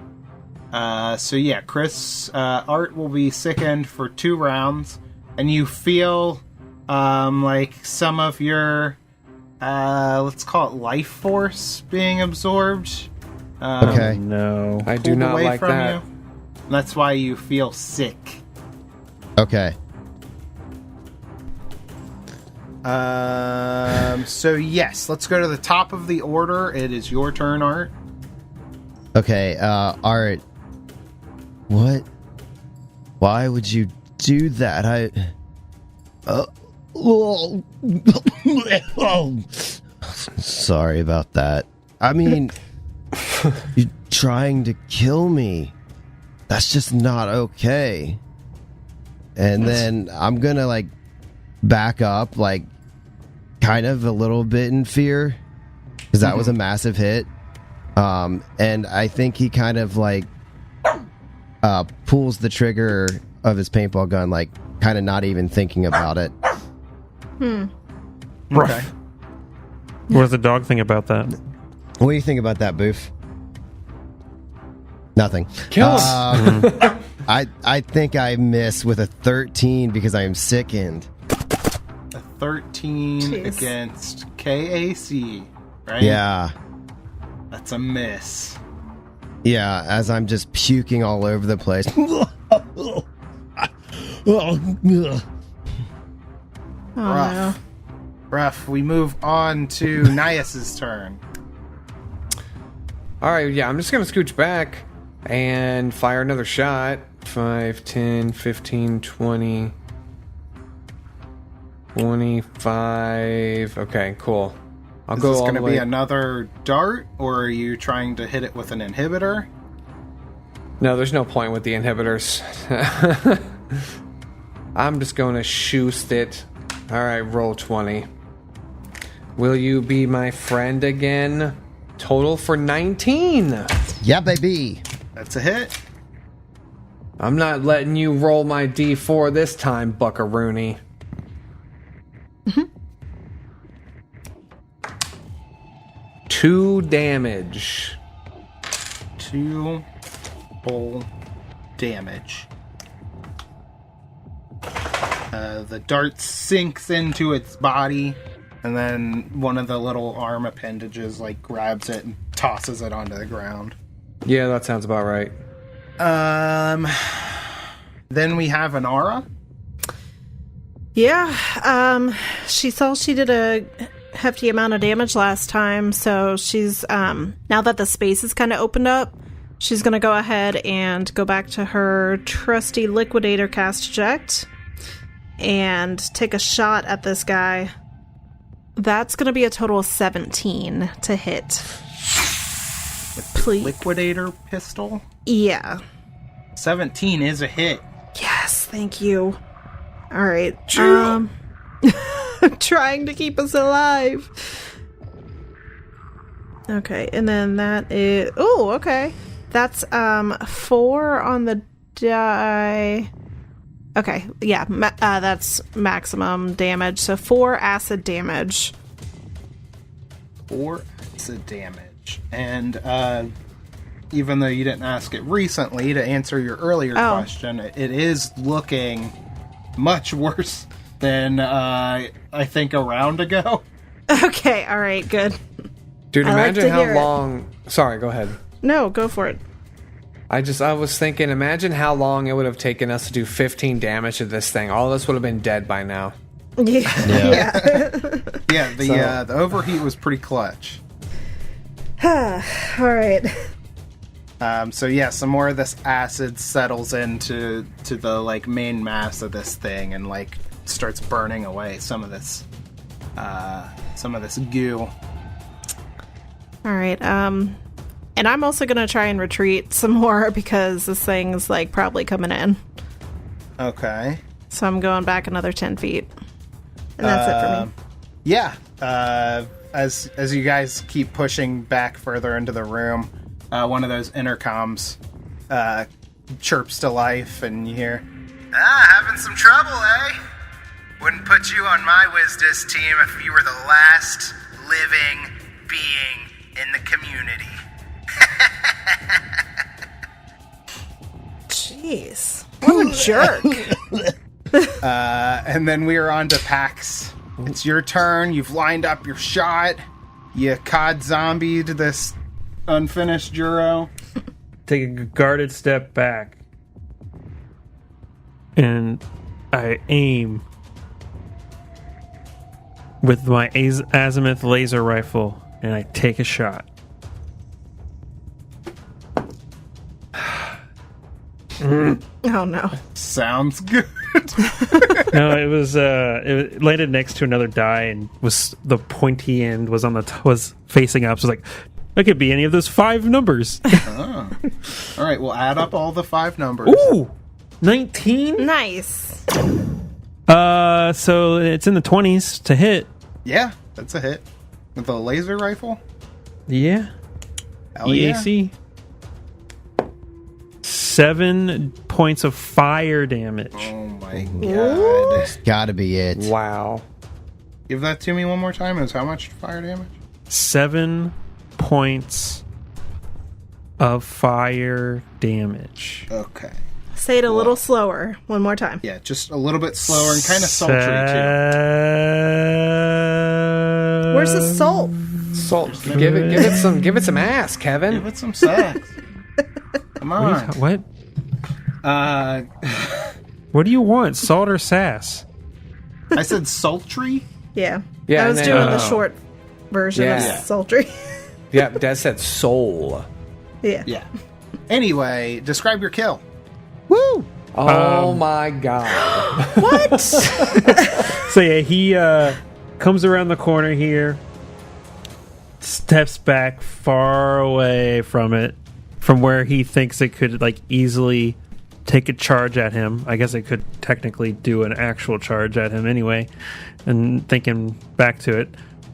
[SPEAKER 1] So yeah, Chris, Art will be sickened for 2 rounds, and you feel like some of your, let's call it life force being absorbed.
[SPEAKER 4] Okay.
[SPEAKER 5] No.
[SPEAKER 3] I do
[SPEAKER 1] pulled
[SPEAKER 3] not
[SPEAKER 1] away
[SPEAKER 3] like
[SPEAKER 1] from
[SPEAKER 3] that.
[SPEAKER 1] you. And that's why you feel sick.
[SPEAKER 4] Okay.
[SPEAKER 1] So yes, let's go to the top of the order. It is your turn, Art.
[SPEAKER 4] Okay, Art. What? Why would you do that? Sorry about that. I mean, you're trying to kill me. That's just not okay. And then I'm gonna, like, back up, like, kind of a little bit in fear. Because that was a massive hit. And I think he kind of, like, pulls the trigger of his paintball gun, like, kind of not even thinking about it.
[SPEAKER 1] Okay.
[SPEAKER 5] What does the dog think about that?
[SPEAKER 4] What do you think about that, Boof? Nothing.
[SPEAKER 3] Kill him.
[SPEAKER 4] I think I miss with a 13 because I am sickened.
[SPEAKER 1] A 13
[SPEAKER 2] Jeez.
[SPEAKER 1] against KAC, right?
[SPEAKER 4] Yeah.
[SPEAKER 1] That's a miss.
[SPEAKER 4] Yeah, as I'm just puking all over the place.
[SPEAKER 2] Oh no.
[SPEAKER 1] Rough. We move on to Nias's turn.
[SPEAKER 3] All right, yeah, I'm just going to scooch back and fire another shot. 5, 10, 15, 20, 25. Okay, cool. I'll
[SPEAKER 1] Is
[SPEAKER 3] go
[SPEAKER 1] this
[SPEAKER 3] all
[SPEAKER 1] going
[SPEAKER 3] the
[SPEAKER 1] to
[SPEAKER 3] way.
[SPEAKER 1] be another dart, or are you trying to hit it with an inhibitor?
[SPEAKER 3] No, there's no point with the inhibitors. I'm just going to shoot it All right, roll 20. Will you be my friend again? Total for 19.
[SPEAKER 4] Yeah, baby.
[SPEAKER 1] That's a hit.
[SPEAKER 3] I'm not letting you roll my D4 this time, Buckaroony. 2 damage.
[SPEAKER 1] 2 full damage. The dart sinks into its body, and then one of the little arm appendages like grabs it and tosses it onto the ground.
[SPEAKER 3] Yeah, that sounds about right.
[SPEAKER 1] Then we have an aura.
[SPEAKER 2] Yeah, she saw she did a hefty amount of damage last time, so she's, now that the space is kind of opened up, she's gonna go ahead and go back to her trusty Liquidator cast eject and take a shot at this guy. That's gonna be a total of 17 to hit. Please.
[SPEAKER 1] Liquidator pistol?
[SPEAKER 2] Yeah.
[SPEAKER 1] 17 is a hit.
[SPEAKER 2] Yes, thank you. Alright, trying to keep us alive. Okay, and then that is... Oh, okay. That's 4 on the die. Okay, yeah, that's maximum damage. So 4 acid damage.
[SPEAKER 1] 4 acid damage. And even though you didn't ask it recently, to answer your earlier question, it is looking much worse than I think a round ago.
[SPEAKER 2] Okay, alright, good.
[SPEAKER 3] Dude,
[SPEAKER 2] I like
[SPEAKER 3] imagine
[SPEAKER 2] to
[SPEAKER 3] how
[SPEAKER 2] hear it.
[SPEAKER 3] long... Sorry, go ahead.
[SPEAKER 2] No, go for it.
[SPEAKER 3] I was thinking, imagine how long it would have taken us to do 15 damage to this thing. All of us would have been dead by now.
[SPEAKER 2] Yeah.
[SPEAKER 1] Yeah, the overheat was pretty clutch.
[SPEAKER 2] Alright.
[SPEAKER 1] So yeah, some more of this acid settles into the like main mass of this thing and like starts burning away some of this goo.
[SPEAKER 2] Alright, and I'm also gonna try and retreat some more because this thing's like probably coming in.
[SPEAKER 1] Okay.
[SPEAKER 2] So I'm going back another 10 feet. And that's it for me.
[SPEAKER 1] Yeah. As you guys keep pushing back further into the room, one of those intercoms chirps to life, and you hear, having some trouble, eh? Wouldn't put you on my Wisdis team if you were the last living being in the community.
[SPEAKER 2] Jeez. What a jerk.
[SPEAKER 1] And then we are on to Pax. It's your turn. You've lined up your shot. You cod zombied this unfinished Juro.
[SPEAKER 5] Take a guarded step back. And I aim with my azimuth laser rifle, and I take a shot.
[SPEAKER 2] Oh no.
[SPEAKER 1] Sounds good.
[SPEAKER 5] No, it landed next to another die, and was the pointy end was on was facing up. So it was like, that could be any of those 5 numbers.
[SPEAKER 1] Oh. All right, we'll add up all the 5 numbers.
[SPEAKER 5] Ooh, 19.
[SPEAKER 2] Nice.
[SPEAKER 5] So it's in the 20s to hit.
[SPEAKER 1] Yeah, that's a hit. With a laser rifle?
[SPEAKER 5] Yeah.
[SPEAKER 1] Hell yeah.
[SPEAKER 5] EAC. 7 points of fire damage.
[SPEAKER 1] Oh my god.
[SPEAKER 4] Gotta be it.
[SPEAKER 3] Wow.
[SPEAKER 1] Give that to me one more time. It was how much fire damage?
[SPEAKER 5] 7 points of fire damage.
[SPEAKER 1] Okay.
[SPEAKER 2] Say it a little slower. One more time.
[SPEAKER 1] Yeah, just a little bit slower and kind of sultry too.
[SPEAKER 2] Where's the salt?
[SPEAKER 3] Salt. Give it some ass, Kevin.
[SPEAKER 1] Give it some sex. Come on.
[SPEAKER 5] What? What do you want? Salt or sass?
[SPEAKER 1] I said sultry?
[SPEAKER 2] Yeah.
[SPEAKER 3] Yeah,
[SPEAKER 2] I was
[SPEAKER 3] and
[SPEAKER 2] doing
[SPEAKER 3] then-
[SPEAKER 2] the short version
[SPEAKER 3] Yeah.
[SPEAKER 2] of sultry.
[SPEAKER 3] Yeah, Dad said soul.
[SPEAKER 2] Yeah.
[SPEAKER 1] Yeah. Anyway, describe your kill.
[SPEAKER 2] Woo!
[SPEAKER 3] Oh my god.
[SPEAKER 2] What?
[SPEAKER 5] So yeah, he comes around the corner here, steps back far away from it, from where he thinks it could like easily take a charge at him. I guess I could technically do an actual charge at him anyway, and thinking back to it.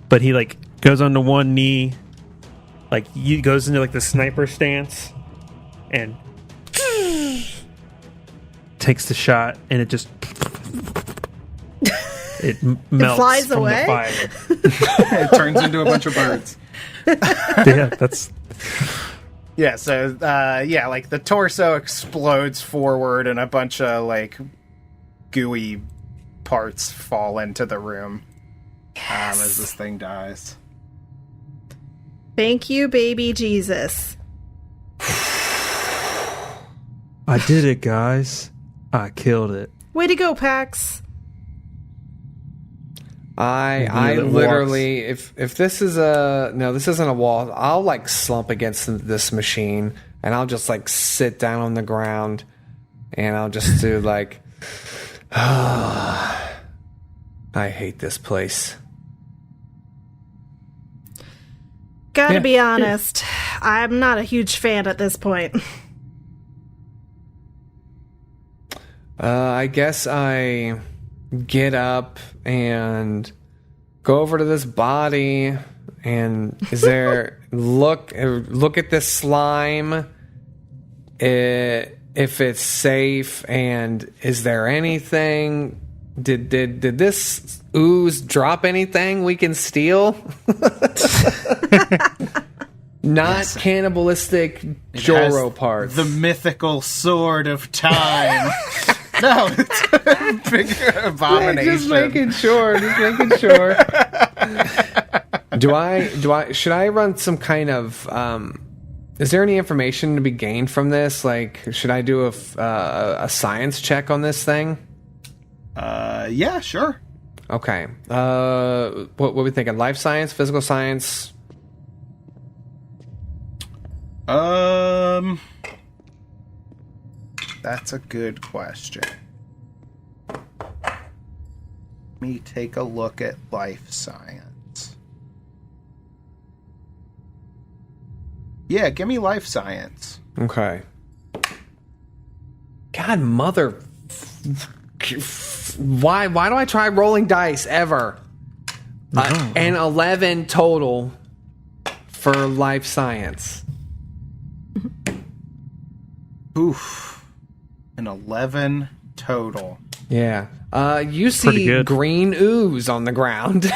[SPEAKER 5] But he like goes onto one knee, like he goes into like the sniper stance, and takes the shot, and it just it melts
[SPEAKER 2] flies
[SPEAKER 5] from
[SPEAKER 2] away?
[SPEAKER 5] the fire.
[SPEAKER 1] It turns into a bunch of birds.
[SPEAKER 5] Yeah, that's
[SPEAKER 1] Yeah, so like the torso explodes forward and a bunch of like gooey parts fall into the room as this thing dies.
[SPEAKER 2] Thank you, baby Jesus.
[SPEAKER 5] I did it, guys. I killed it.
[SPEAKER 2] Way to go, Pax.
[SPEAKER 3] I literally, if this is this isn't a wall, I'll like slump against this machine and I'll just like sit down on the ground and I'll just do like, I hate this place.
[SPEAKER 2] Gotta be honest, I'm not a huge fan at this point.
[SPEAKER 3] I guess I get up and go over to this body and is there look at this slime, if it's safe, and is there anything, did this ooze drop anything we can steal? Not cannibalistic Joro parts.
[SPEAKER 1] The mythical sword of time. No, it's a big abomination.
[SPEAKER 3] Just making sure. Should I run some kind of, is there any information to be gained from this? Like, should I do a science check on this thing?
[SPEAKER 1] Yeah, sure.
[SPEAKER 3] Okay. What are we thinking? Life science, physical science?
[SPEAKER 1] That's a good question. Let me take a look at life science. Yeah, give me life science.
[SPEAKER 3] Okay. God, mother... Why do I try rolling dice ever? An 11 total for life science.
[SPEAKER 1] Oof. An 11 total.
[SPEAKER 3] Yeah. You see green ooze on the ground.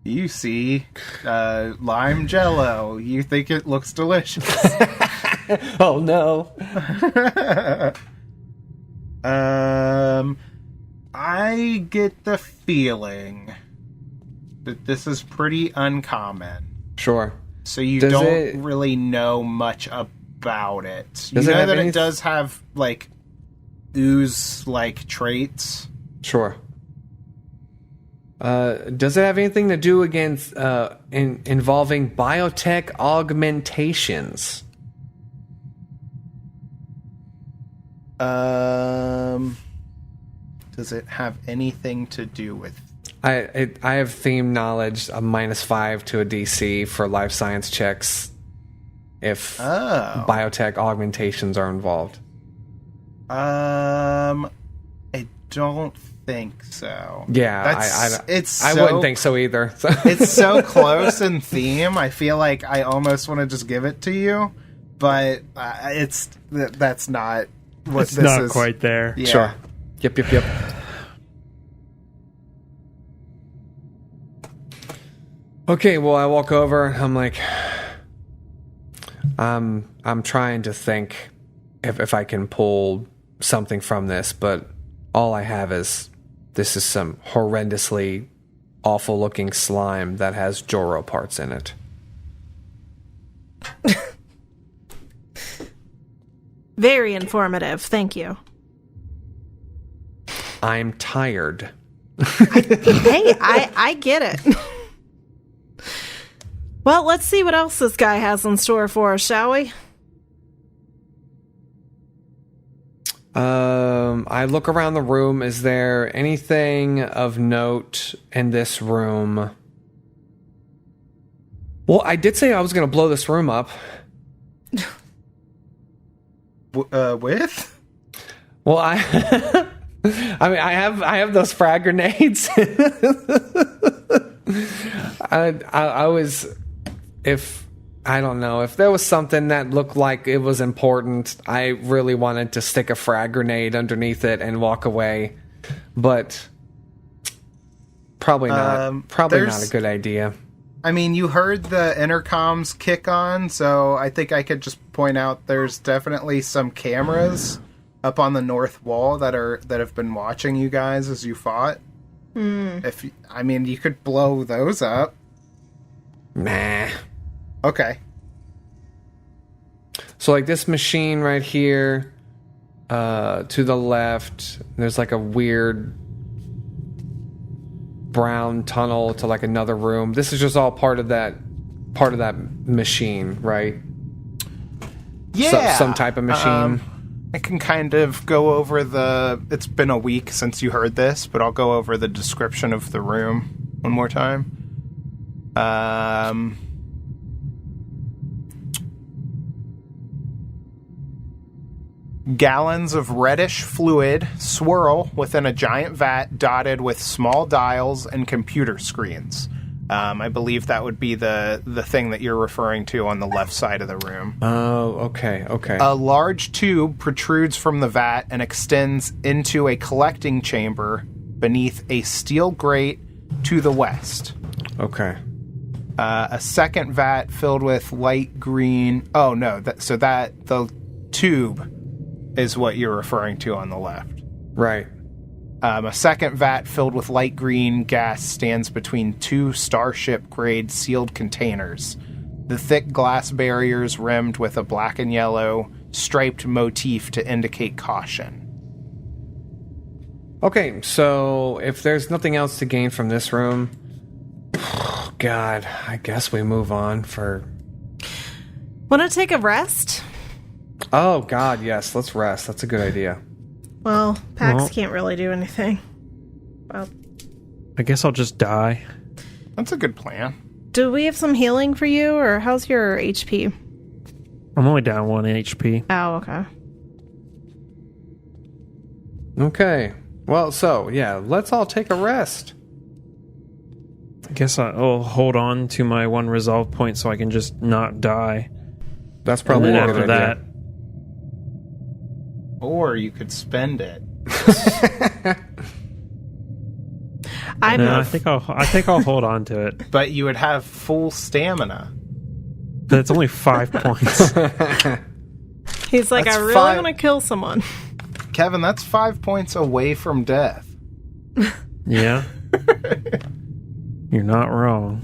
[SPEAKER 1] You see lime jello. You think it looks delicious.
[SPEAKER 3] Oh, no.
[SPEAKER 1] I get the feeling that this is pretty uncommon.
[SPEAKER 3] Sure.
[SPEAKER 1] So you don't really know much about it. You know that it does have, like, ooze-like traits.
[SPEAKER 3] Sure. Does it have anything to do against involving biotech augmentations?
[SPEAKER 1] Does it have anything to do with...
[SPEAKER 3] I have theme knowledge of -5 to a DC for life science checks if biotech augmentations are involved.
[SPEAKER 1] I don't think so.
[SPEAKER 3] Yeah, I
[SPEAKER 1] so,
[SPEAKER 3] wouldn't think so either.
[SPEAKER 1] It's so close in theme. I feel like I almost want to just give it to you, but that's not what
[SPEAKER 5] it's
[SPEAKER 1] this
[SPEAKER 5] not
[SPEAKER 1] is.
[SPEAKER 5] quite there.
[SPEAKER 1] Yeah.
[SPEAKER 3] Sure. Yep. Okay, well, I walk over. I'm like, I'm trying to think if I can pull something from this, but all I have is this is some horrendously awful looking slime that has Joro parts in it.
[SPEAKER 2] Very informative. Thank you.
[SPEAKER 3] I'm tired.
[SPEAKER 2] Hey, I get it. Well, let's see what else this guy has in store for us, shall we?
[SPEAKER 3] I look around the room. Is there anything of note in this room? Well, I did say I was going to blow this room up.
[SPEAKER 1] With?
[SPEAKER 3] Well, I mean, I have those frag grenades. I was, if I don't know, if there was something that looked like it was important, I really wanted to stick a frag grenade underneath it and walk away, but probably not. Probably not a good idea.
[SPEAKER 1] I mean, you heard the intercoms kick on, so I think I could just point out there's definitely some cameras up on the north wall that have been watching you guys as you fought. I mean, you could blow those up.
[SPEAKER 3] Nah.
[SPEAKER 1] Okay.
[SPEAKER 3] So like this machine right here, to the left, there's like a weird brown tunnel to like another room. This is just all part of that machine, right?
[SPEAKER 1] Yeah.
[SPEAKER 3] Some type of machine.
[SPEAKER 1] I can kind of go over it's been a week since you heard this, but I'll go over the description of the room one more time. Gallons of reddish fluid swirl within a giant vat dotted with small dials and computer screens. I believe that would be the thing that you're referring to on the left side of the room.
[SPEAKER 3] Oh, okay.
[SPEAKER 1] A large tube protrudes from the vat and extends into a collecting chamber beneath a steel grate to the west.
[SPEAKER 3] Okay.
[SPEAKER 1] A second vat filled with light green... Oh, no. The tube is what you're referring to on the left.
[SPEAKER 3] Right.
[SPEAKER 1] A second vat filled with light green gas stands between two Starship-grade sealed containers. The thick glass barriers rimmed with a black and yellow striped motif to indicate caution.
[SPEAKER 3] Okay, so if there's nothing else to gain from this room, God, I guess we move on for...
[SPEAKER 2] Want to take a rest?
[SPEAKER 3] Oh, God, yes, let's rest. That's a good idea.
[SPEAKER 2] Well, Pax can't really do anything. Well,
[SPEAKER 5] I guess I'll just die.
[SPEAKER 1] That's a good plan.
[SPEAKER 2] do we have some healing for you, or how's your HP?
[SPEAKER 5] I'm only down 1 HP.
[SPEAKER 2] Oh, okay.
[SPEAKER 3] Okay. Well, so, yeah, let's all take a rest.
[SPEAKER 5] I guess I'll hold on to my 1 resolve point so I can just not die.
[SPEAKER 3] That's probably
[SPEAKER 5] And then
[SPEAKER 3] a good
[SPEAKER 5] after
[SPEAKER 3] idea.
[SPEAKER 5] that,
[SPEAKER 1] Or you could spend it.
[SPEAKER 5] I think I'll hold on to it.
[SPEAKER 1] But you would have full stamina.
[SPEAKER 5] But it's only 5 points.
[SPEAKER 2] He's like,
[SPEAKER 1] That's
[SPEAKER 2] I really
[SPEAKER 1] 5
[SPEAKER 2] want to kill someone.
[SPEAKER 1] Kevin, that's 5 points away from death.
[SPEAKER 5] Yeah. You're not wrong.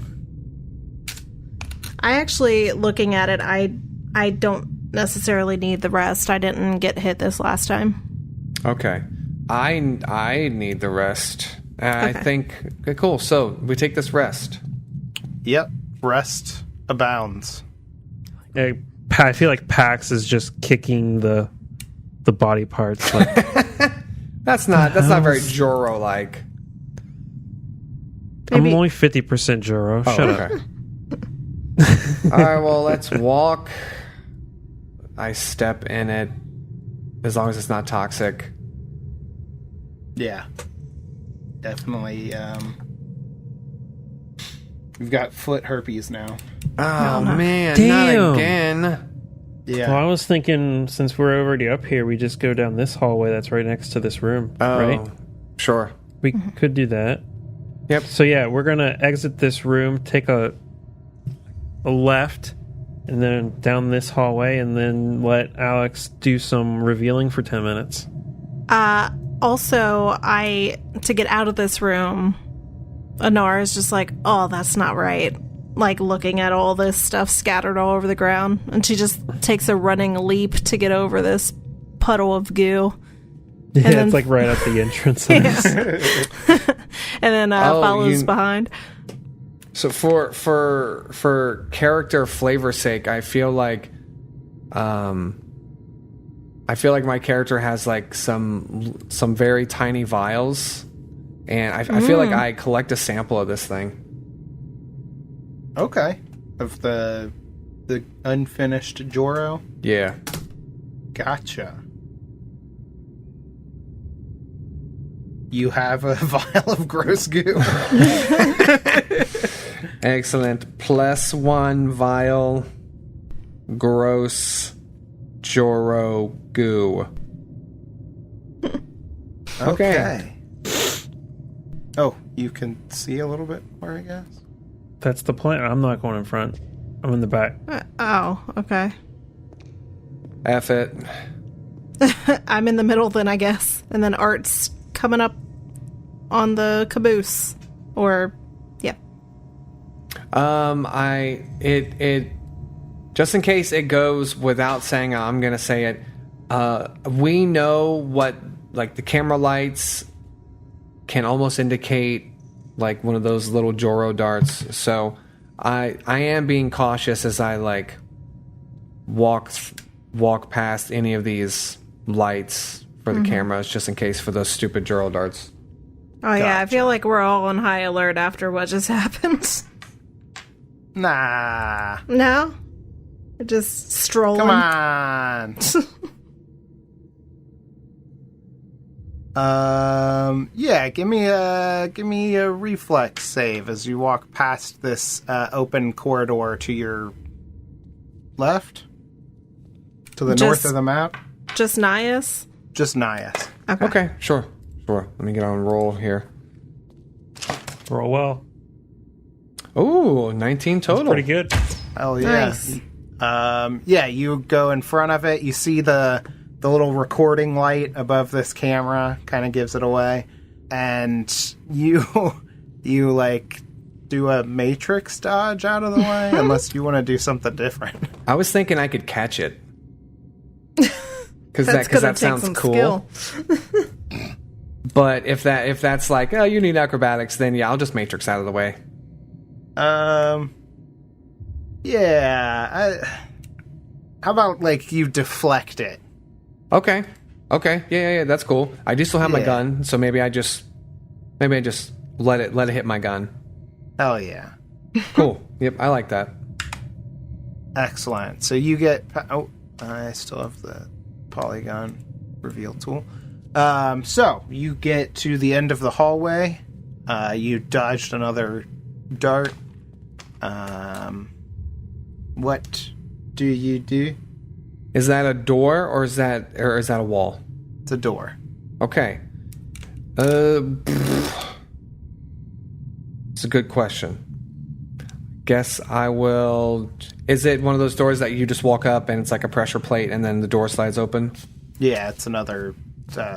[SPEAKER 2] I actually, looking at it, I don't necessarily need the rest. I didn't get hit this last time.
[SPEAKER 3] Okay. I need the rest. I think... Okay, cool. So, we take this rest.
[SPEAKER 1] Yep. Rest abounds.
[SPEAKER 5] I feel like Pax is just kicking the body parts. Like,
[SPEAKER 3] That's not very Joro-like.
[SPEAKER 5] I'm
[SPEAKER 2] Maybe-
[SPEAKER 5] only 50% Joro. Shut up.
[SPEAKER 3] All right, well, let's walk. I step in it, as long as it's not toxic.
[SPEAKER 1] Yeah. Definitely, you've got foot herpes now.
[SPEAKER 3] Oh, man,
[SPEAKER 5] Damn.
[SPEAKER 3] not again.
[SPEAKER 1] Yeah.
[SPEAKER 5] Well, I was thinking since we're already up here, we just go down this hallway that's right next to this room,
[SPEAKER 3] Oh,
[SPEAKER 5] right?
[SPEAKER 3] Sure.
[SPEAKER 5] We could do that.
[SPEAKER 3] Yep.
[SPEAKER 5] So yeah, we're gonna exit this room, take a left, and then down this hallway, and then let Alex do some revealing for 10 minutes.
[SPEAKER 2] Also, to get out of this room, Anar is just like, oh, that's not right. Like, looking at all this stuff scattered all over the ground. And she just takes a running leap to get over this puddle of goo.
[SPEAKER 5] Yeah,
[SPEAKER 2] then-
[SPEAKER 5] it's like right at the entrance.
[SPEAKER 2] And then follows behind.
[SPEAKER 3] So for character flavor's sake, I feel like my character has like some very tiny vials, and I feel like I collect a sample of this thing.
[SPEAKER 1] Okay. Of the unfinished Joro.
[SPEAKER 3] Yeah.
[SPEAKER 1] Gotcha. You have a vial of gross goo.
[SPEAKER 3] Excellent. +1 vial gross Joro goo. Okay.
[SPEAKER 1] Oh, you can see a little bit more, I guess.
[SPEAKER 5] That's the plan. I'm not going in front. I'm in the back.
[SPEAKER 2] Oh, okay.
[SPEAKER 3] F it.
[SPEAKER 2] I'm in the middle then, I guess. And then Art's coming up on the caboose. Or, yeah.
[SPEAKER 3] It just in case it goes without saying, I'm gonna say it. We know what, like, the camera lights can almost indicate like one of those little Joro darts. So I am being cautious as I like walk past any of these lights for the cameras, just in case for those stupid Joro darts.
[SPEAKER 2] Oh, yeah, I feel like we're all on high alert after what just happened.
[SPEAKER 1] Nah.
[SPEAKER 2] No? We're just strolling.
[SPEAKER 1] Come on. Yeah, give me a reflex save as you walk past this open corridor to your left, to the north of the map.
[SPEAKER 2] Just nigh us?
[SPEAKER 1] Just nigh us.
[SPEAKER 3] Okay, sure. Let me get on roll here.
[SPEAKER 5] Roll well.
[SPEAKER 3] Ooh, 19 total.
[SPEAKER 5] That's pretty good.
[SPEAKER 1] Hell yeah.
[SPEAKER 2] Nice.
[SPEAKER 1] Yeah, you go in front of it. You see the little recording light above this camera kind of gives it away. And you like do a matrix dodge out of the way unless you want to do something different.
[SPEAKER 3] I was thinking I could catch it. Because that sounds cool. But if that's like, oh, you need acrobatics, then yeah, I'll just matrix out of the way.
[SPEAKER 1] Yeah. How about like you deflect it?
[SPEAKER 3] Okay. Yeah, that's cool. I do still have my gun, so maybe I just let it hit my gun.
[SPEAKER 1] Hell yeah.
[SPEAKER 3] Cool. Yep, I like that.
[SPEAKER 1] Excellent. So you get... Oh, I still have the polygon reveal tool. So you get to the end of the hallway. You dodged another dart. What do you do?
[SPEAKER 3] Is that a door or is that a wall?
[SPEAKER 1] It's a door.
[SPEAKER 3] Okay. It's a good question. Guess I will... Is it one of those doors that you just walk up and it's like a pressure plate and then the door slides open?
[SPEAKER 1] Yeah, it's another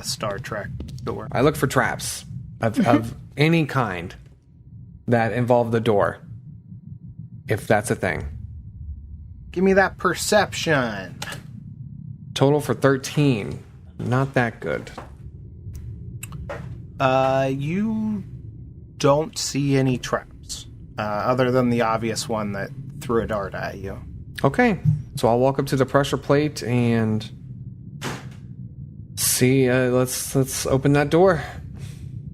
[SPEAKER 1] Star Trek door.
[SPEAKER 3] I look for traps of any kind that involve the door, if that's a thing.
[SPEAKER 1] Give me that perception.
[SPEAKER 3] Total for 13. Not that good.
[SPEAKER 1] You don't see any traps, other than the obvious one that threw a dart at you.
[SPEAKER 3] Okay, so I'll walk up to the pressure plate and see. Let's open that door.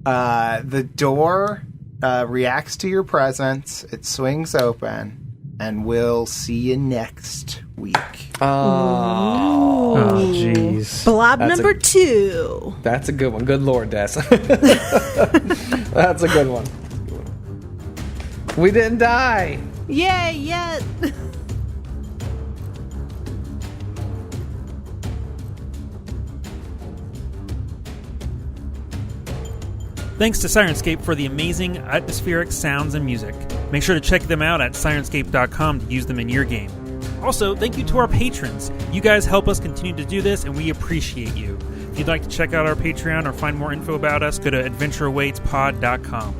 [SPEAKER 1] The door reacts to your presence. It swings open, and we'll see you next week.
[SPEAKER 3] Oh,
[SPEAKER 5] jeez.
[SPEAKER 2] Blob number 2.
[SPEAKER 3] That's a good one. Good Lord, Des. That's a good one. We didn't die.
[SPEAKER 2] Yay, yet.
[SPEAKER 5] Thanks to Sirenscape for the amazing atmospheric sounds and music. Make sure to check them out at Sirenscape.com to use them in your game. Also, thank you to our patrons. You guys help us continue to do this, and we appreciate you. If you'd like to check out our Patreon or find more info about us, go to AdventureAwaitsPod.com.